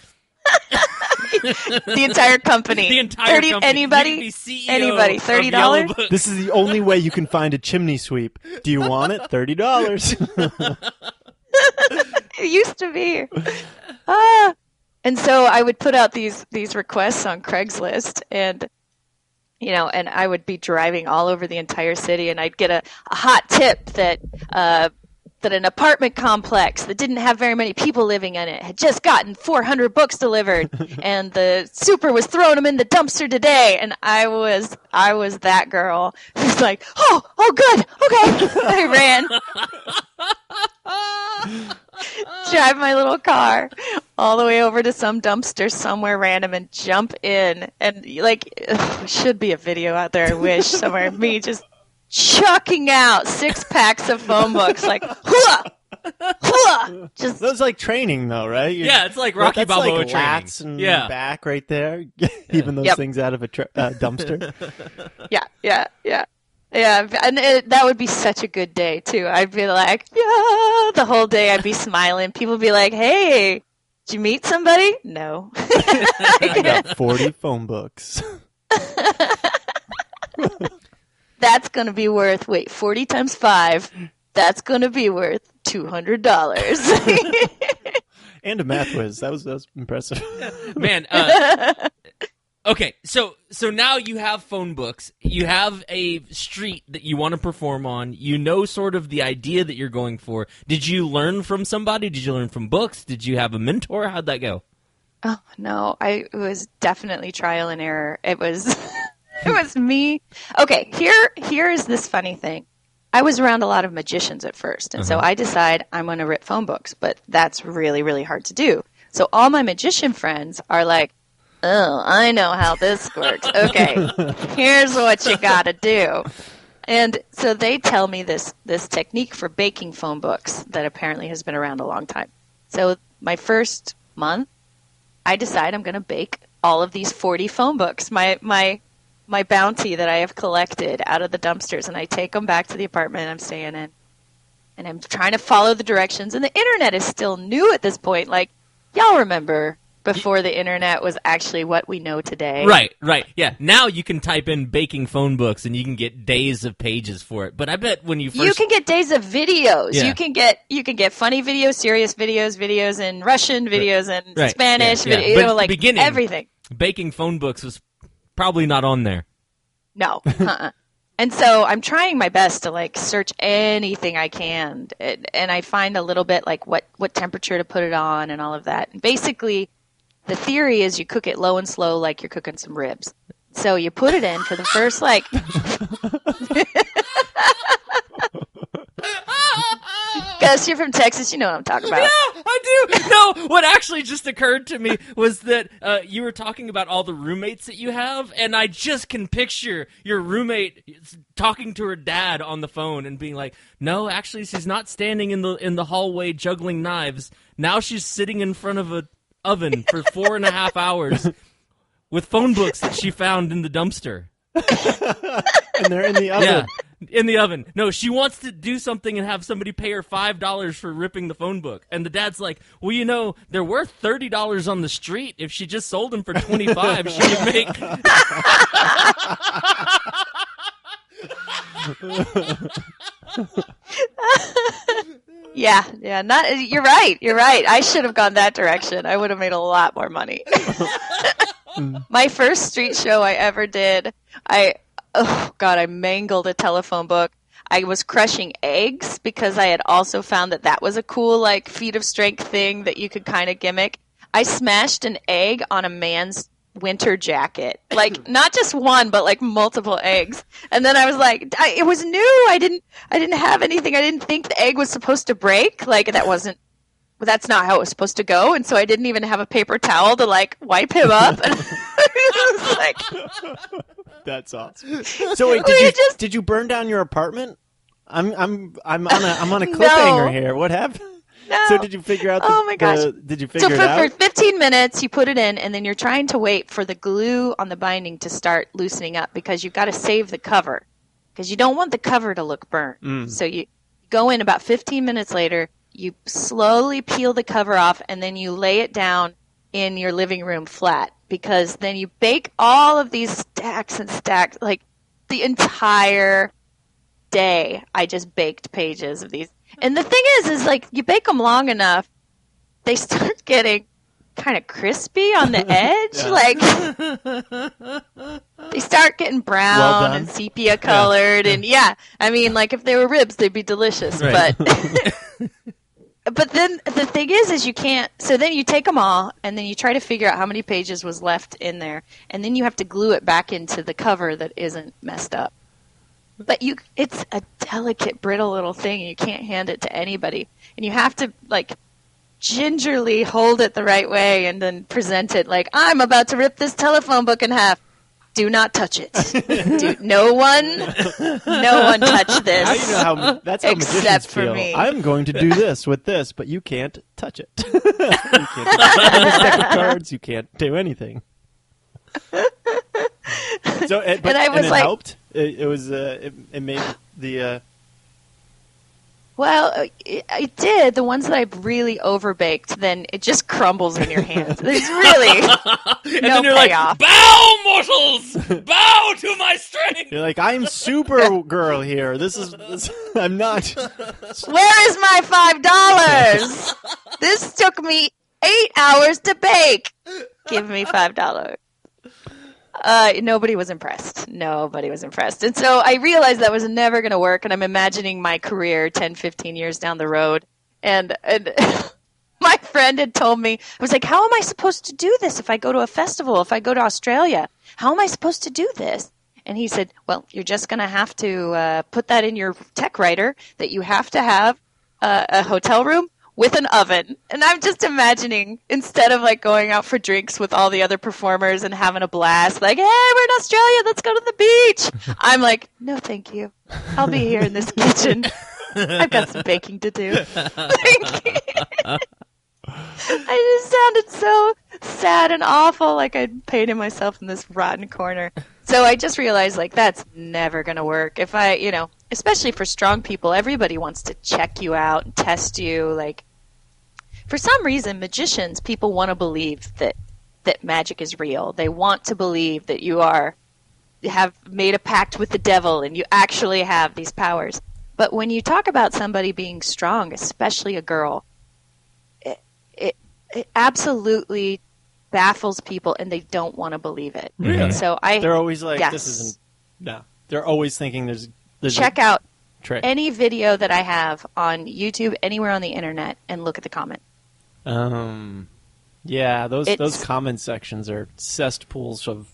The entire company. The entire company. Anybody? You could be CEO anybody? of $30? Yellow Book. This is the only way you can find a chimney sweep. Do you want it? $30. It used to be. And so I would put out these requests on Craigslist, and and I would be driving all over the entire city, and I'd get a hot tip that an apartment complex that didn't have very many people living in it had just gotten 400 books delivered, and the super was throwing them in the dumpster today. And I was that girl who's like, oh, good, okay. I ran, drive my little car all the way over to some dumpster somewhere random and jump in. And should be a video out there, I wish, somewhere, me just chucking out 6 packs of phone books, like, just That's like training, though, right? Yeah, it's like Rocky Balboa like training. lats and back right there, even those things out of a dumpster. Yeah. And that would be such a good day, too. I'd be like, yeah, the whole day I'd be smiling. People would be like, hey, did you meet somebody? No. I got 40 phone books. That's going to be worth, 40 times 5, that's going to be worth $200. And a math whiz. That was impressive. Man, okay, so now you have phone books. You have a street that you want to perform on. You know sort of the idea that you're going for. Did you learn from somebody? Did you learn from books? Did you have a mentor? How'd that go? Oh, no. It was definitely trial and error. It was... It was me. Okay, here is this funny thing. I was around a lot of magicians at first, and so I decide I'm going to rip phone books, but that's really, really hard to do. So all my magician friends are like, oh, I know how this works. Okay, here's what you got to do. And so they tell me this technique for baking phone books that apparently has been around a long time. So my first month, I decide I'm going to bake all of these 40 phone books. My bounty that I have collected out of the dumpsters, and I take them back to the apartment I'm staying in, and I'm trying to follow the directions, and the internet is still new at this point. Like, y'all remember before the internet was actually what we know today. Right, yeah. Now you can type in baking phone books, and you can get days of pages for it. But I bet when you first... You can get days of videos. Yeah. You can get funny videos, serious videos in Russian, videos in Spanish, But everything. Baking phone books was probably not on there. No. And so I'm trying my best to search anything I can, and I find a little bit like what temperature to put it on and all of that. And basically, the theory is you cook it low and slow like you're cooking some ribs. So you put it in for the first Gus, you're from Texas. You know what I'm talking about. Yeah, I do. No, what actually just occurred to me was that you were talking about all the roommates that you have, and I just can picture your roommate talking to her dad on the phone and being like, "No, actually, she's not standing in the hallway juggling knives. Now she's sitting in front of an oven for 4.5 hours with phone books that she found in the dumpster." And they're in the oven. Yeah. In the oven. No, she wants to do something and have somebody pay her $5 for ripping the phone book. And the dad's like, well, you know, they're worth $30 on the street. If she just sold them for $25, she could make... Yeah. You're right. I should have gone that direction. I would have made a lot more money. My first street show I ever did, I mangled a telephone book. I was crushing eggs because I had also found that was a cool, like, feat of strength thing that you could kind of gimmick. I smashed an egg on a man's winter jacket. Like, not just one, but like multiple eggs. And then I was like, it was new. I didn't have anything. I didn't think the egg was supposed to break. Like, that's not how it was supposed to go. And so I didn't even have a paper towel to, like, wipe him up. And it was like... That's awesome. So wait, did you burn down your apartment? I'm on a cliffhanger here. What happened? No. So did you figure out? Oh my gosh! Did you figure it out? For 15 minutes, you put it in, and then you're trying to wait for the glue on the binding to start loosening up because you've got to save the cover because you don't want the cover to look burnt. So you go in about 15 minutes later. You slowly peel the cover off, and then you lay it down in your living room flat because then you bake all of these stacks and stacks, like the entire day. I just baked pages of these. And the thing is like you bake them long enough, they start getting kind of crispy on the edge. Like they start getting brown and sepia colored. And I mean, like if they were ribs, they'd be delicious. Right. But then the thing is you can't. So then you take them all, and then you try to figure out how many pages was left in there, and then you have to glue it back into the cover that isn't messed up. But it's a delicate, brittle little thing, and you can't hand it to anybody, and you have to like gingerly hold it the right way, and then present it like I'm about to rip this telephone book in half. Do not touch it. No one touch this. Now you know that's how except magicians for feel. me. I'm going to do this with this, but you can't touch it. You can't touch the deck of cards. You can't do anything. So, it helped. It made the. Well, it did. The ones that I've really overbaked, then it just crumbles in your hands. There's really And no then you're payoff. like, bow, mortals! Bow to my strength! You're like, I'm Supergirl here. I'm not. Where is my $5? This took me 8 hours to bake. Give me $5. Nobody was impressed. And so I realized that was never going to work, and I'm imagining my career 10, 15 years down the road. And my friend had told me, I was like, how am I supposed to do this if I go to a festival, if I go to Australia? How am I supposed to do this? And he said, well, you're just going to have to put that in your tech writer that you have to have a hotel room with an oven. And I'm just imagining, instead of like going out for drinks with all the other performers and having a blast, like, hey, we're in Australia, let's go to the beach. I'm like, no, thank you. I'll be here in this kitchen. I've got some baking to do. I just sounded so sad and awful, like I'd painted myself in this rotten corner. So I just realized, like, that's never going to work. If especially for strong people, everybody wants to check you out and test you. Like, for some reason, magicians, people want to believe that magic is real. They want to believe that you have made a pact with the devil and you actually have these powers. But when you talk about somebody being strong, especially a girl, it absolutely baffles people, and they don't want to believe it. Really? And so they're always like, yes. this isn't. No, they're always thinking there's check out trick. Any video that I have on YouTube, anywhere on the internet, and look at the comment. Yeah, those comment sections are cesspools of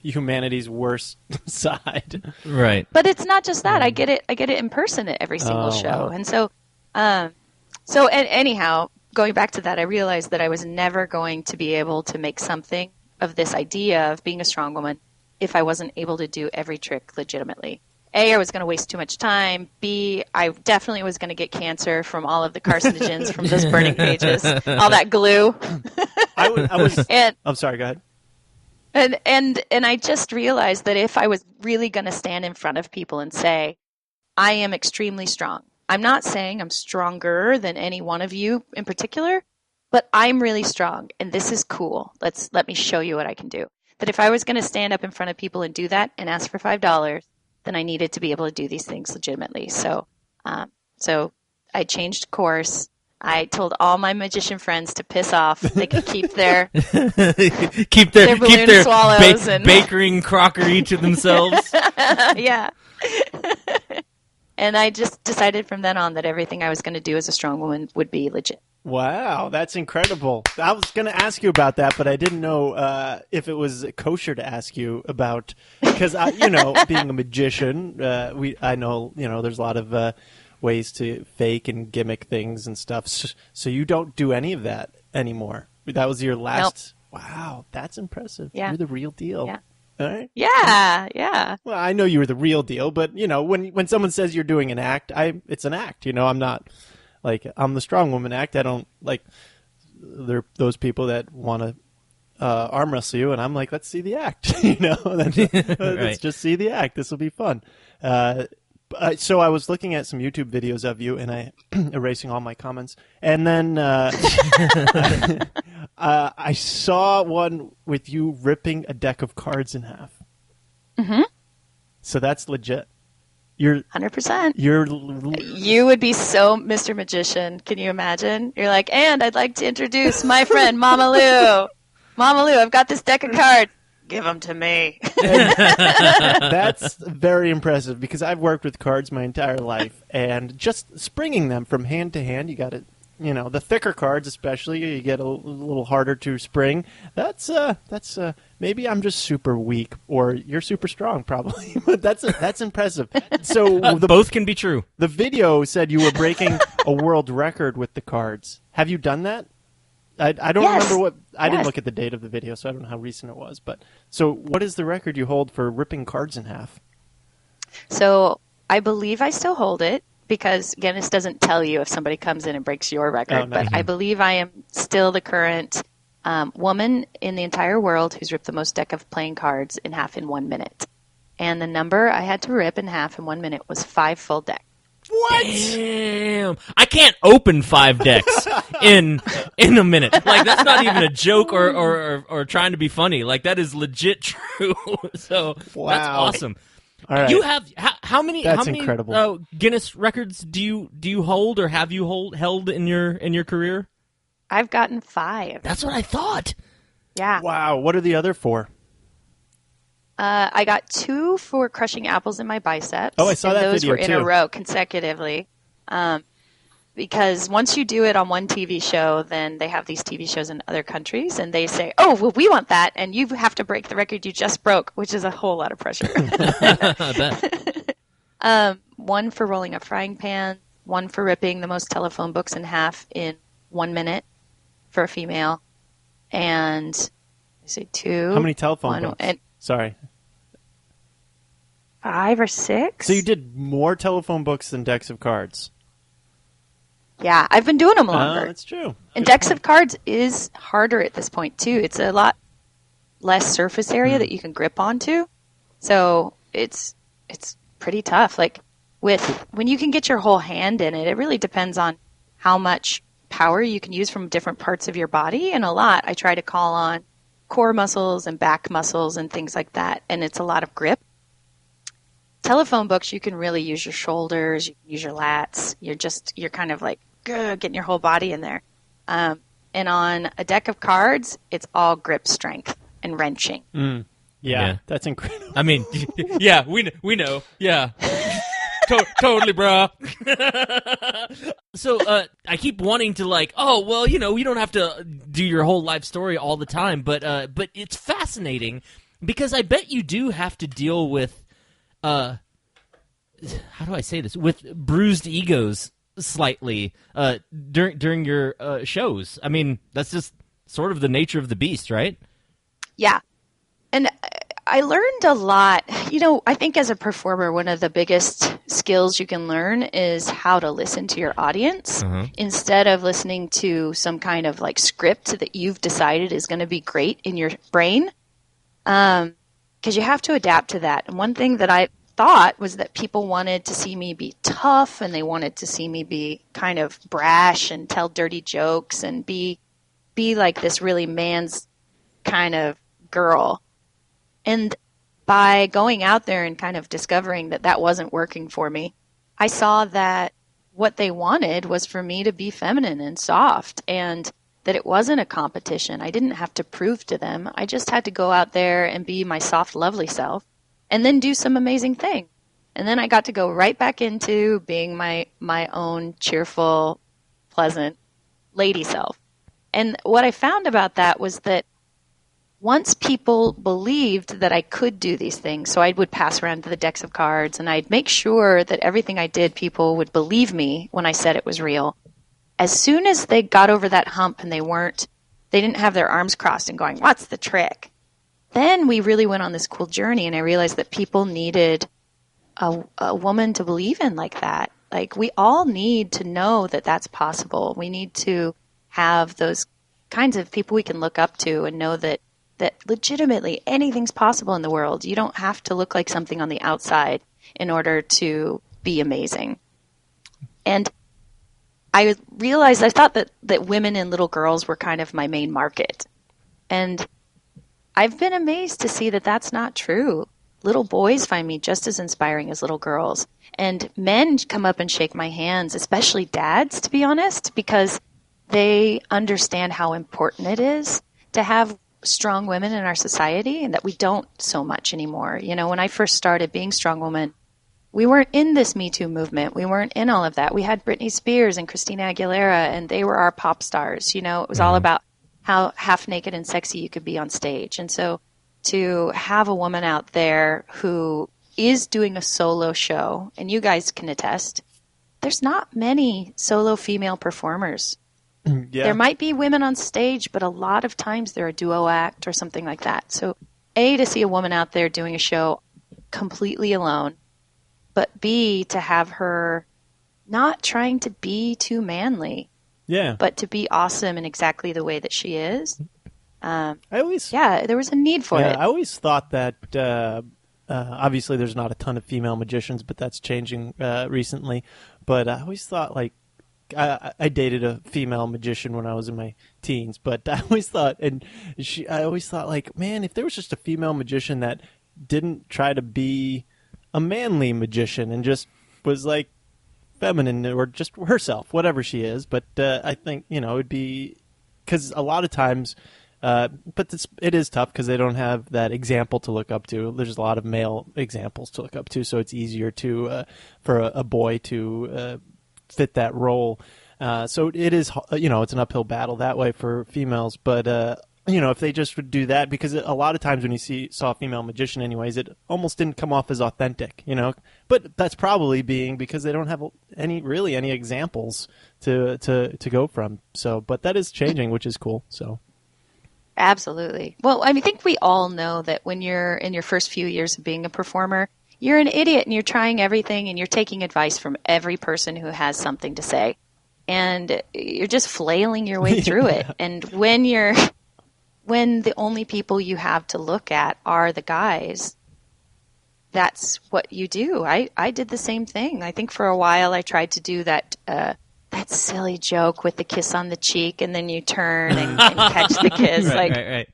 humanity's worst side. Right. But it's not just that. I get it in person at every single show. Wow. And so So anyhow, going back to that, I realized that I was never going to be able to make something of this idea of being a strong woman if I wasn't able to do every trick legitimately. A, I was going to waste too much time. B, I definitely was going to get cancer from all of the carcinogens from those burning pages, all that glue. I was. I'm sorry. Go ahead. And I just realized that if I was really going to stand in front of people and say, I am extremely strong. I'm not saying I'm stronger than any one of you in particular, but I'm really strong, and this is cool. Let me show you what I can do. That if I was going to stand up in front of people and do that and ask for $5, then I needed to be able to do these things legitimately. So I changed course. I told all my magician friends to piss off. They could keep their balloon swallows and bakery and crockery to themselves. Yeah. And I just decided from then on that everything I was going to do as a strong woman would be legit. Wow, that's incredible. I was going to ask you about that, but I didn't know if it was kosher to ask you about, because, being a magician, I know, there's a lot of ways to fake and gimmick things and stuff. So you don't do any of that anymore. That was your last. Nope. Wow, that's impressive. Yeah. You're the real deal. Yeah. All right. Yeah. Well, I know you were the real deal, but when someone says you're doing an act, it's an act. I'm not like I'm the strong woman act. I don't like those people that want to arm wrestle you, and I'm like, let's see the act. Let's just see the act. This will be fun. So I was looking at some YouTube videos of you, and I erasing all my comments, and then I saw one with you ripping a deck of cards in half. Mm-hmm. So that's legit. You're 100%. You would be so Mr. Magician. Can you imagine? You're like, and I'd like to introduce my friend Mama Lou. Mama Lou, I've got this deck of cards. Give them to me. That's very impressive because I've worked with cards my entire life, and just springing them from hand to hand, you got to, the thicker cards especially, you get a little harder to spring. That's maybe I'm just super weak, or you're super strong, probably. But that's impressive. So both can be true. The video said you were breaking a world record with the cards. Have you done that? I don't remember what. I didn't look at the date of the video, so I don't know how recent it was. But so, what is the record you hold for ripping cards in half? So I believe I still hold it because Guinness doesn't tell you if somebody comes in and breaks your record. Oh, no. But I believe I am still the current woman in the entire world who's ripped the most deck of playing cards in half in 1 minute. And the number I had to rip in half in 1 minute was 5 full decks. What? Damn! I can't open 5 decks in a minute. Like, that's not even a joke or trying to be funny. Like, that is legit true. So wow. That's awesome. All right. You have how many? That's how many incredible. Guinness records do you hold, or have you held in your career? I've gotten 5. That's what I thought. Yeah. Wow. What are the other 4? I got 2 for crushing apples in my biceps. Oh, I saw that video, too. Those were in too. a row consecutively. Because once you do it on one TV show, then they have these TV shows in other countries, and they say, oh, well, we want that, and you have to break the record you just broke, which is a whole lot of pressure. I bet. 1 for rolling a frying pan, 1 for ripping the most telephone books in half in 1 minute for a female, and I say 2. How many telephone books? Sorry. 5 or 6. So you did more telephone books than decks of cards. Yeah, I've been doing them longer. Oh, that's true. And decks of cards is harder at this point, too. It's a lot less surface area that you can grip onto. So it's pretty tough. Like, when you can get your whole hand in it, it really depends on how much power you can use from different parts of your body. And a lot, I try to call on core muscles and back muscles and things like that. And it's a lot of grip. Telephone books, you can really use your shoulders, you can use your lats. You're kind of like getting your whole body in there. And on a deck of cards, it's all grip strength and wrenching. Yeah, that's incredible. I mean, yeah, we know. Yeah. Totally, bro. So I keep wanting to you don't have to do your whole life story all the time, but it's fascinating because I bet you do have to deal with how do I say this? With bruised egos slightly during your shows. I mean, that's just sort of the nature of the beast, right? Yeah. And I learned a lot. I think as a performer, one of the biggest skills you can learn is how to listen to your audience instead of listening to some kind of like script that you've decided is going to be great in your brain. Because you have to adapt to that. And one thing that I thought was that people wanted to see me be tough, and they wanted to see me be kind of brash and tell dirty jokes and be like this really man's kind of girl. And by going out there and kind of discovering that that wasn't working for me, I saw that what they wanted was for me to be feminine and soft, and that it wasn't a competition. I didn't have to prove to them. I just had to go out there and be my soft, lovely self and then do some amazing thing. And then I got to go right back into being my own cheerful, pleasant lady self. And what I found about that was that once people believed that I could do these things, so I would pass around the decks of cards and I'd make sure that everything I did, people would believe me when I said it was real. As soon as they got over that hump and they didn't have their arms crossed and going, what's the trick? Then we really went on this cool journey, and I realized that people needed a woman to believe in like that. Like, we all need to know that that's possible. We need to have those kinds of people we can look up to and know that legitimately anything's possible in the world. You don't have to look like something on the outside in order to be amazing. And I realized, I thought that women and little girls were kind of my main market. And I've been amazed to see that that's not true. Little boys find me just as inspiring as little girls. And men come up and shake my hands, especially dads, to be honest, because they understand how important it is to have strong women in our society, and that we don't so much anymore. When I first started being Strong Woman, we weren't in this Me Too movement. We weren't in all of that. We had Britney Spears and Christina Aguilera, and they were our pop stars. It was all about how half naked and sexy you could be on stage. And so to have a woman out there who is doing a solo show, and you guys can attest, there's not many solo female performers. Yeah. There might be women on stage, but a lot of times they're a duo act or something like that. So A, to see a woman out there doing a show completely alone, but B, to have her not trying to be too manly. Yeah. But to be awesome in exactly the way that she is. There was a need for it. I always thought that, obviously there's not a ton of female magicians, but that's changing recently. But I always thought, like, I dated a female magician when I was in my teens, but I always thought, like, man, if there was just a female magician that didn't try to be a manly magician and just was like feminine or just herself, whatever she is. But I think, it'd be, because a lot of times, but it is tough because they don't have that example to look up to. There's a lot of male examples to look up to, so it's easier for a boy to fit that role. So it is, it's an uphill battle that way for females. But if they just would do that, because a lot of times when you saw a female magician anyways, it almost didn't come off as authentic, But that's probably being because they don't have any examples to go from. So, but that is changing, which is cool. So. Absolutely. Well, I think we all know that when you're in your first few years of being a performer, you're an idiot and you're trying everything and you're taking advice from every person who has something to say. And you're just flailing your way through it. And when the only people you have to look at are the guys, that's what you do. I did the same thing. I think for a while I tried to do that silly joke with the kiss on the cheek, and then you turn and catch the kiss. Right.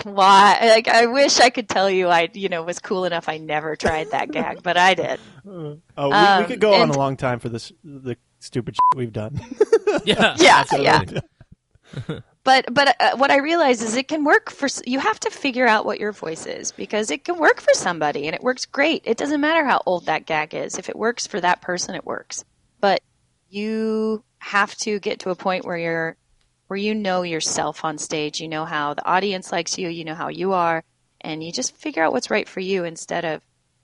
Why? Like, I wish I could tell you I, was cool enough. I never tried that gag, but I did. We could go on a long time for the stupid shit we've done. Yeah. But what I realize is it can work you have to figure out what your voice is, because it can work for somebody and it works great. It doesn't matter how old that gag is. If it works for that person, it works. But you have to get to a point where you know yourself on stage. You know how the audience likes you. You know how you are. And you just figure out what's right for you instead of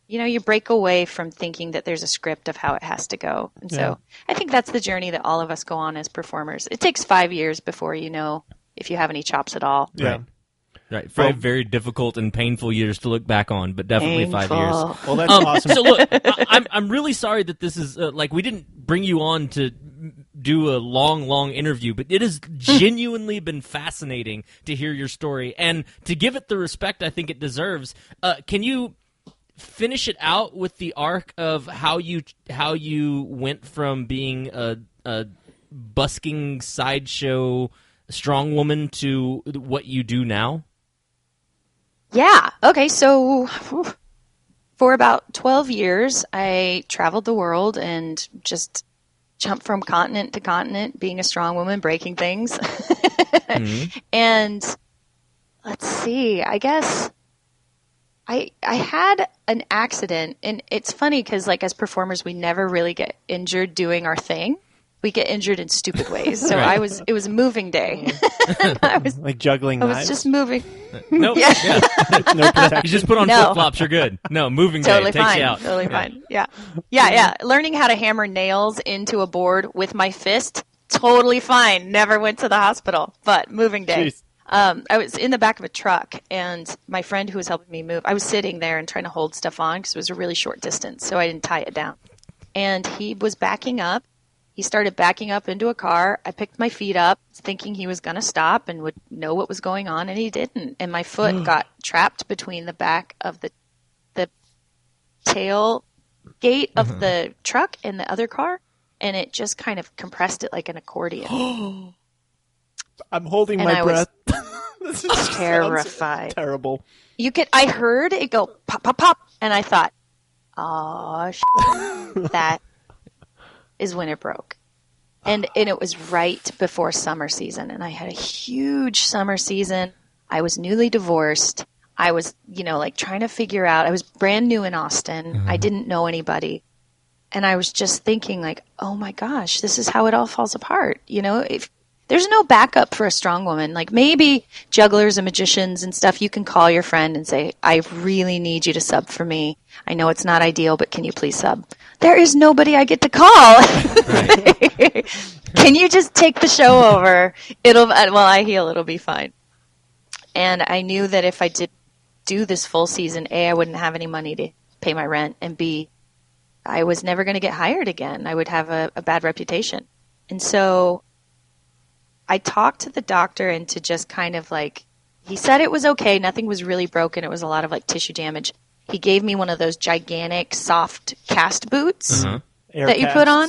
you break away from thinking that there's a script of how it has to go. And so I think that's the journey that all of us go on as performers. It takes 5 years before you know if you have any chops at all. Yeah. Right. 5 very difficult and painful years to look back on, but definitely 5 years. Well, that's awesome. So look, I'm really sorry that this is we didn't bring you on to do a long interview, but it has genuinely been fascinating to hear your story and to give it the respect I think it deserves. Can you finish it out with the arc of how you went from being a busking sideshow strong woman to what you do now? Yeah. Okay. So for about 12 years, I traveled the world and just jumped from continent to continent, being a strong woman, breaking things. Mm-hmm. And let's see, I guess I had an accident, and it's funny because as performers, we never really get injured doing our thing. We get injured in stupid ways. So Right. it was a moving day. I was like juggling knives? I was just moving. Nope. Yeah. No protection. You just put on No. flip-flops, you're good. No, moving Totally day takes fine. you out. Totally fine. Yeah. Learning how to hammer nails into a board with my fist, totally fine. Never went to the hospital, but moving day. Jeez. I was in the back of a truck, and my friend who was helping me move, I was sitting there and trying to hold stuff on because it was a really short distance, so I didn't tie it down. And he was backing up. He started backing up into a car. I picked my feet up, thinking he was going to stop and would know what was going on, and he didn't. And my foot got trapped between the back of the tail gate of the truck and the other car, and it just kind of compressed it like an accordion. I'm holding And my I was breath. This is terrified. Terrible. I heard it go pop, pop, pop, and I thought, oh, that is when it broke. And it was right before summer season, and I had a huge summer season. I was newly divorced. I was, trying to figure out. I was brand new in Austin. Mm-hmm. I didn't know anybody. And I was just thinking oh my gosh, this is how it all falls apart. If there's no backup for a strong woman, maybe jugglers and magicians and stuff, you can call your friend and say, I really need you to sub for me. I know it's not ideal, but can you please sub? There is nobody I get to call. Right. Can you just take the show over? I heal, it'll be fine. And I knew that if I did do this full season, A, I wouldn't have any money to pay my rent, and B, I was never going to get hired again. I would have a bad reputation. And so I talked to the doctor into just kind of he said it was okay. Nothing was really broken. It was a lot of tissue damage. He gave me one of those gigantic soft cast boots that you put on.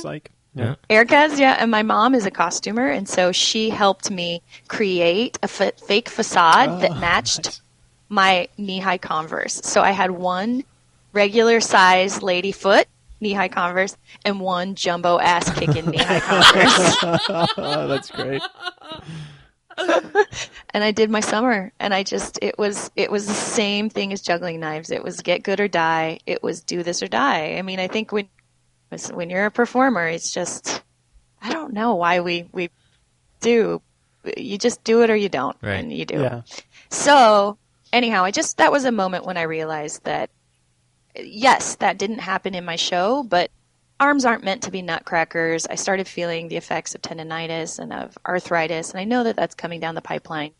Air casts, yeah. And my mom is a costumer, and so she helped me create a fake facade that matched my knee-high Converse. So I had one regular size lady foot knee-high Converse and one jumbo ass-kicking knee-high Converse. That's great. And I did my summer, and it was the same thing as juggling knives. It was get good or die. It was do this or die. I mean, I think when you're a performer, it's just, I don't know why we do. You just do it or you don't, right. And you do. Yeah. So anyhow, that was a moment when I realized that, yes, that didn't happen in my show, but arms aren't meant to be nutcrackers. I started feeling the effects of tendonitis and of arthritis, and I know that that's coming down the pipeline.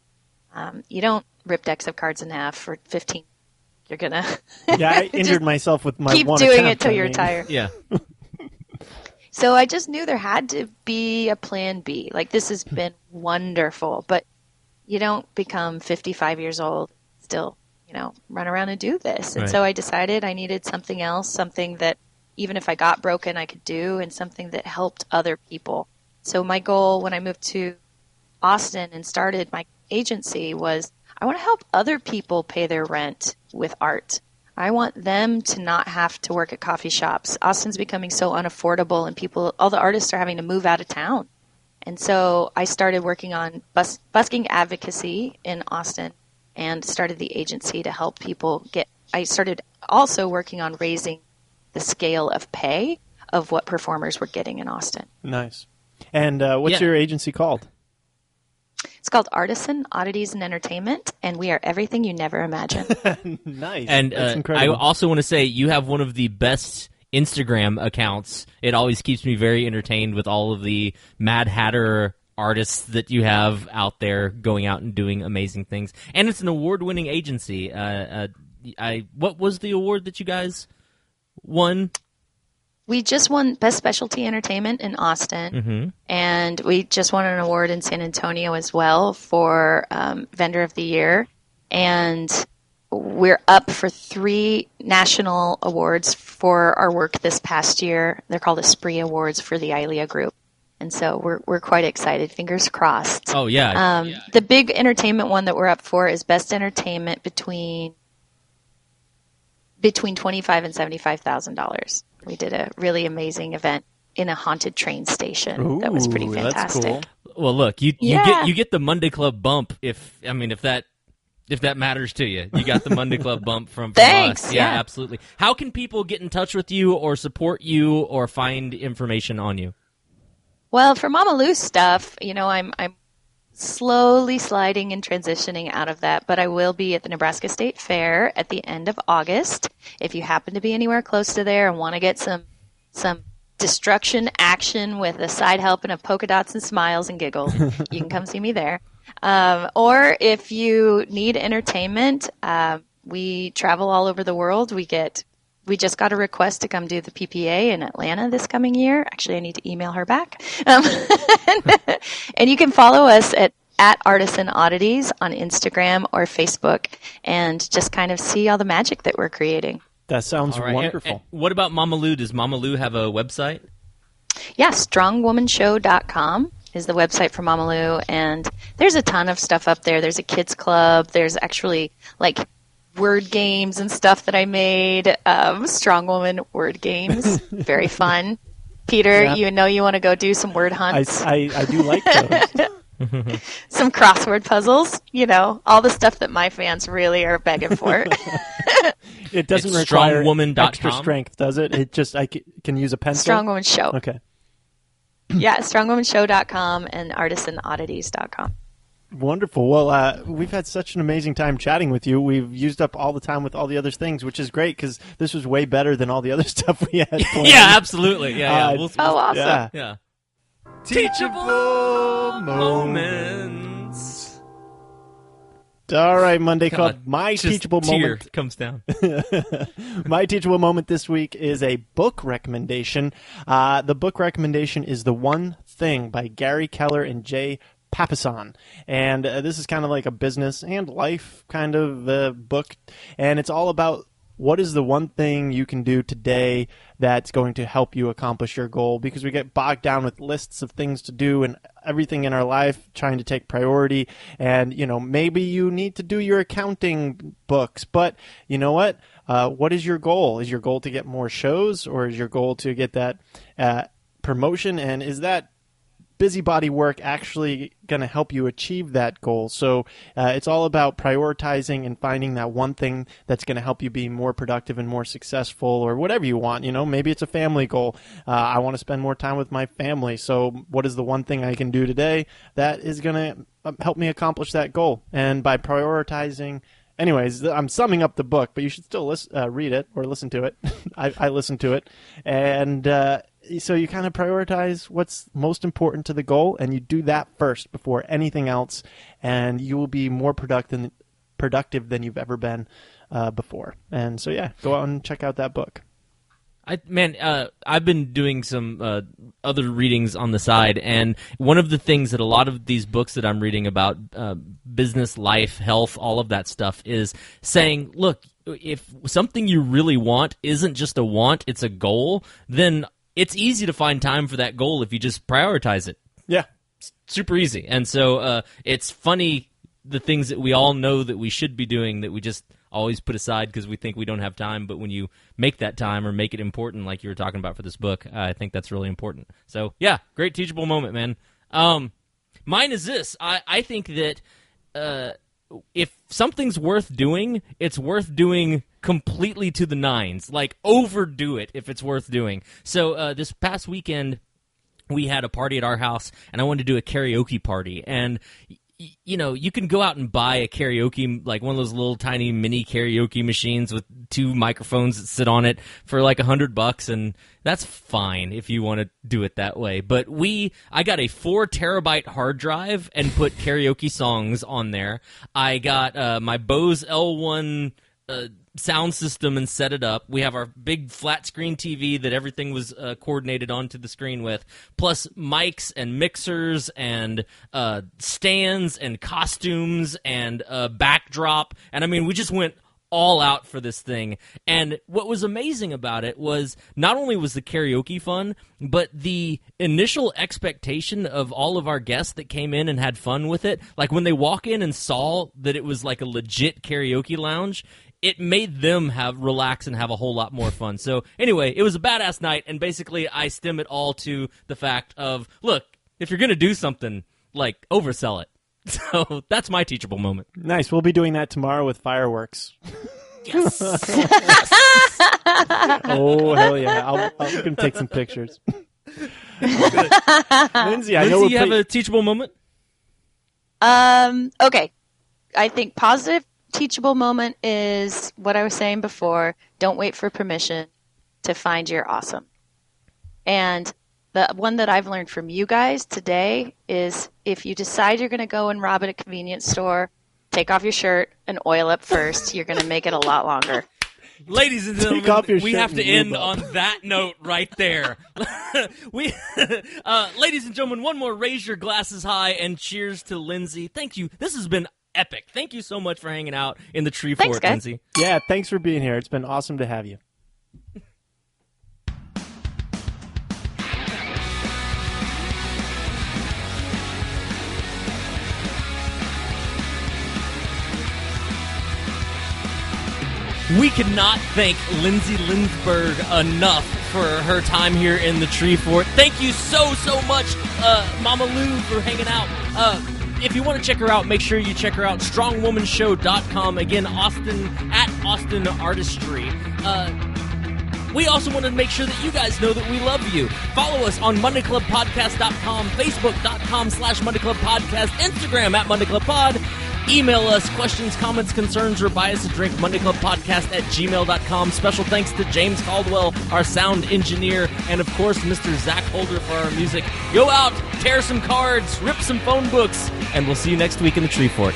You don't rip decks of cards in half for 15. You're going to... Yeah, I injured myself with my keep one doing attempt, it till you're tired. Yeah. So I just knew there had to be a plan B. This has been wonderful, but you don't become 55 years old still, run around and do this. And so I decided I needed something else, something that even if I got broken, I could do, and something that helped other people. So my goal when I moved to Austin and started my agency was I want to help other people pay their rent with art. I want them to not have to work at coffee shops. Austin's becoming so unaffordable, and all the artists are having to move out of town. And so I started working on busking advocacy in Austin and started the agency to help people I started also working on raising the scale of pay of what performers were getting in Austin. Nice. And what's your agency called? It's called Artisan, Oddities and Entertainment, and we are everything you never imagined. Nice. And That's I incredible. also want to say you have one of the best Instagram accounts. It always keeps me very entertained with all of the Mad Hatter artists that you have out there going out and doing amazing things. And it's an award-winning agency. What was the award that you guys won? We just won Best Specialty Entertainment in Austin, and we just won an award in San Antonio as well for Vendor of the Year. And we're up for 3 national awards for our work this past year. They're called Esprit Awards for the ILEA group. And so we're quite excited. Fingers crossed. Oh, yeah. The big entertainment one that we're up for is Best Entertainment between $25,000 and $75,000. We did a really amazing event in a haunted train station. That was pretty Ooh, fantastic. That's cool. Well, look, you Yeah. get the Monday Club bump if that matters to you. You got the Monday Club bump from Thanks, us. yeah. Absolutely. How can people get in touch with you or support you or find information on you? Well, for Mama Lou stuff, I'm slowly sliding and transitioning out of that, but I will be at the Nebraska State Fair at the end of August. If you happen to be anywhere close to there and want to get some destruction action with a side helping of polka dots and smiles and giggles, you can come see me there. Or if you need entertainment, we travel all over the world. We just got a request to come do the PPA in Atlanta this coming year. Actually, I need to email her back. And you can follow us at Artisan Oddities on Instagram or Facebook and just kind of see all the magic that we're creating. That sounds All right. wonderful. And what about Mama Lou? Does Mama Lou have a website? Yeah, strongwomanshow.com is the website for Mama Lou, and there's a ton of stuff up there. There's a kids club. There's actually word games and stuff that I made. Strong Woman word games. Very fun. Peter, Yeah. you want to go do some word hunts, I do like those. some crossword puzzles, all the stuff that my fans really are begging for. It doesn't It's require strongwoman.com? extra strength, does it? It just can use a pencil. Strong Woman Show. Okay. Yeah, strongwomanshow.com and artisanoddities.com. Wonderful. Well, we've had such an amazing time chatting with you. We've used up all the time with all the other things, which is great because this was way better than all the other stuff we had planned. Yeah, absolutely. Yeah. Oh, awesome. Yeah. Yeah. Teachable moments. All right, Monday Club. God, My just teachable tear moment. comes down. My teachable moment this week is a book recommendation. The book recommendation is The One Thing by Gary Keller and Jay Papasan. And this is kind of like a business and life kind of book. And it's all about what is the one thing you can do today that's going to help you accomplish your goal, because we get bogged down with lists of things to do and everything in our life trying to take priority. And, maybe you need to do your accounting books, but you know what? What is your goal? Is your goal to get more shows, or is your goal to get that promotion? And is that busybody work actually going to help you achieve that goal? So it's all about prioritizing and finding that one thing that's going to help you be more productive and more successful, or whatever you want. Maybe it's a family goal. I want to spend more time with my family. So what is the one thing I can do today that is going to help me accomplish that goal? And by prioritizing, anyways, I'm summing up the book, but you should still read it or listen to it. I listened to it. And so you kind of prioritize what's most important to the goal, and you do that first before anything else, and you will be more productive than you've ever been before. And so, yeah, go out and check out that book. I've been doing some other readings on the side, and one of the things that a lot of these books that I'm reading about business, life, health, all of that stuff is saying, look, if something you really want isn't just a want, it's a goal, then it's easy to find time for that goal if you just prioritize it. Yeah. It's super easy. And so it's funny, the things that we all know that we should be doing that we just always put aside because we think we don't have time, but when you make that time or make it important, like you were talking about for this book, I think that's really important. So, yeah, great teachable moment, man. Mine is this. I think that if something's worth doing, it's worth doing completely to the nines. Like, overdo it if it's worth doing. So this past weekend, we had a party at our house, and I wanted to do a karaoke party. And you can go out and buy a karaoke, like one of those little tiny mini karaoke machines with 2 microphones that sit on it for like $100, and that's fine if you want to do it that way. But I got a 4 terabyte hard drive and put karaoke songs on there. I got my Bose L1 sound system and set it up. We have our big flat screen TV that everything was coordinated onto the screen with, plus mics and mixers and stands and costumes and backdrop. And I mean, we just went all out for this thing. And what was amazing about it was not only was the karaoke fun, but the initial expectation of all of our guests that came in and had fun with it. Like when they walk in and saw that it was like a legit karaoke lounge, it made them relax and have a whole lot more fun. So anyway, it was a badass night, and basically I stem it all to the fact of, look, if you're going to do something, like, oversell it. So that's my teachable moment. Nice. We'll be doing that tomorrow with fireworks. Yes. Oh, hell yeah. I'm going to take some pictures. Lindsay, you have a teachable moment? Okay. I think positive teachable moment is what I was saying before. Don't wait for permission to find your awesome. And the one that I've learned from you guys today is if you decide you're going to go and rob at a convenience store, take off your shirt and oil up first. You're going to make it a lot longer. Ladies and gentlemen, we have to end on that note right there. Ladies and gentlemen, one more raise your glasses high and cheers to Lindsay. Thank you. This has been epic. Thank you so much for hanging out in the tree fort, Lindsay. Yeah, thanks for being here. It's been awesome to have you. We cannot thank Linsey Lindberg enough for her time here in the tree fort. Thank you so much, Mama Lou, for hanging out. If you want to check her out, make sure you check her out, strongwomanshow.com. Again, Austin Artistry. We also want to make sure that you guys know that we love you. Follow us on MondayClubPodcast.com, Facebook.com/MondayClubPodcast, Instagram @MondayClubPod. Email us questions, comments, concerns, or buy us a drink, MondayClubPodcast@gmail.com. Special thanks to James Caldwell, our sound engineer, and of course, Mr. Zach Holder for our music. Go out, tear some cards, rip some phone books, and we'll see you next week in the Tree Fort.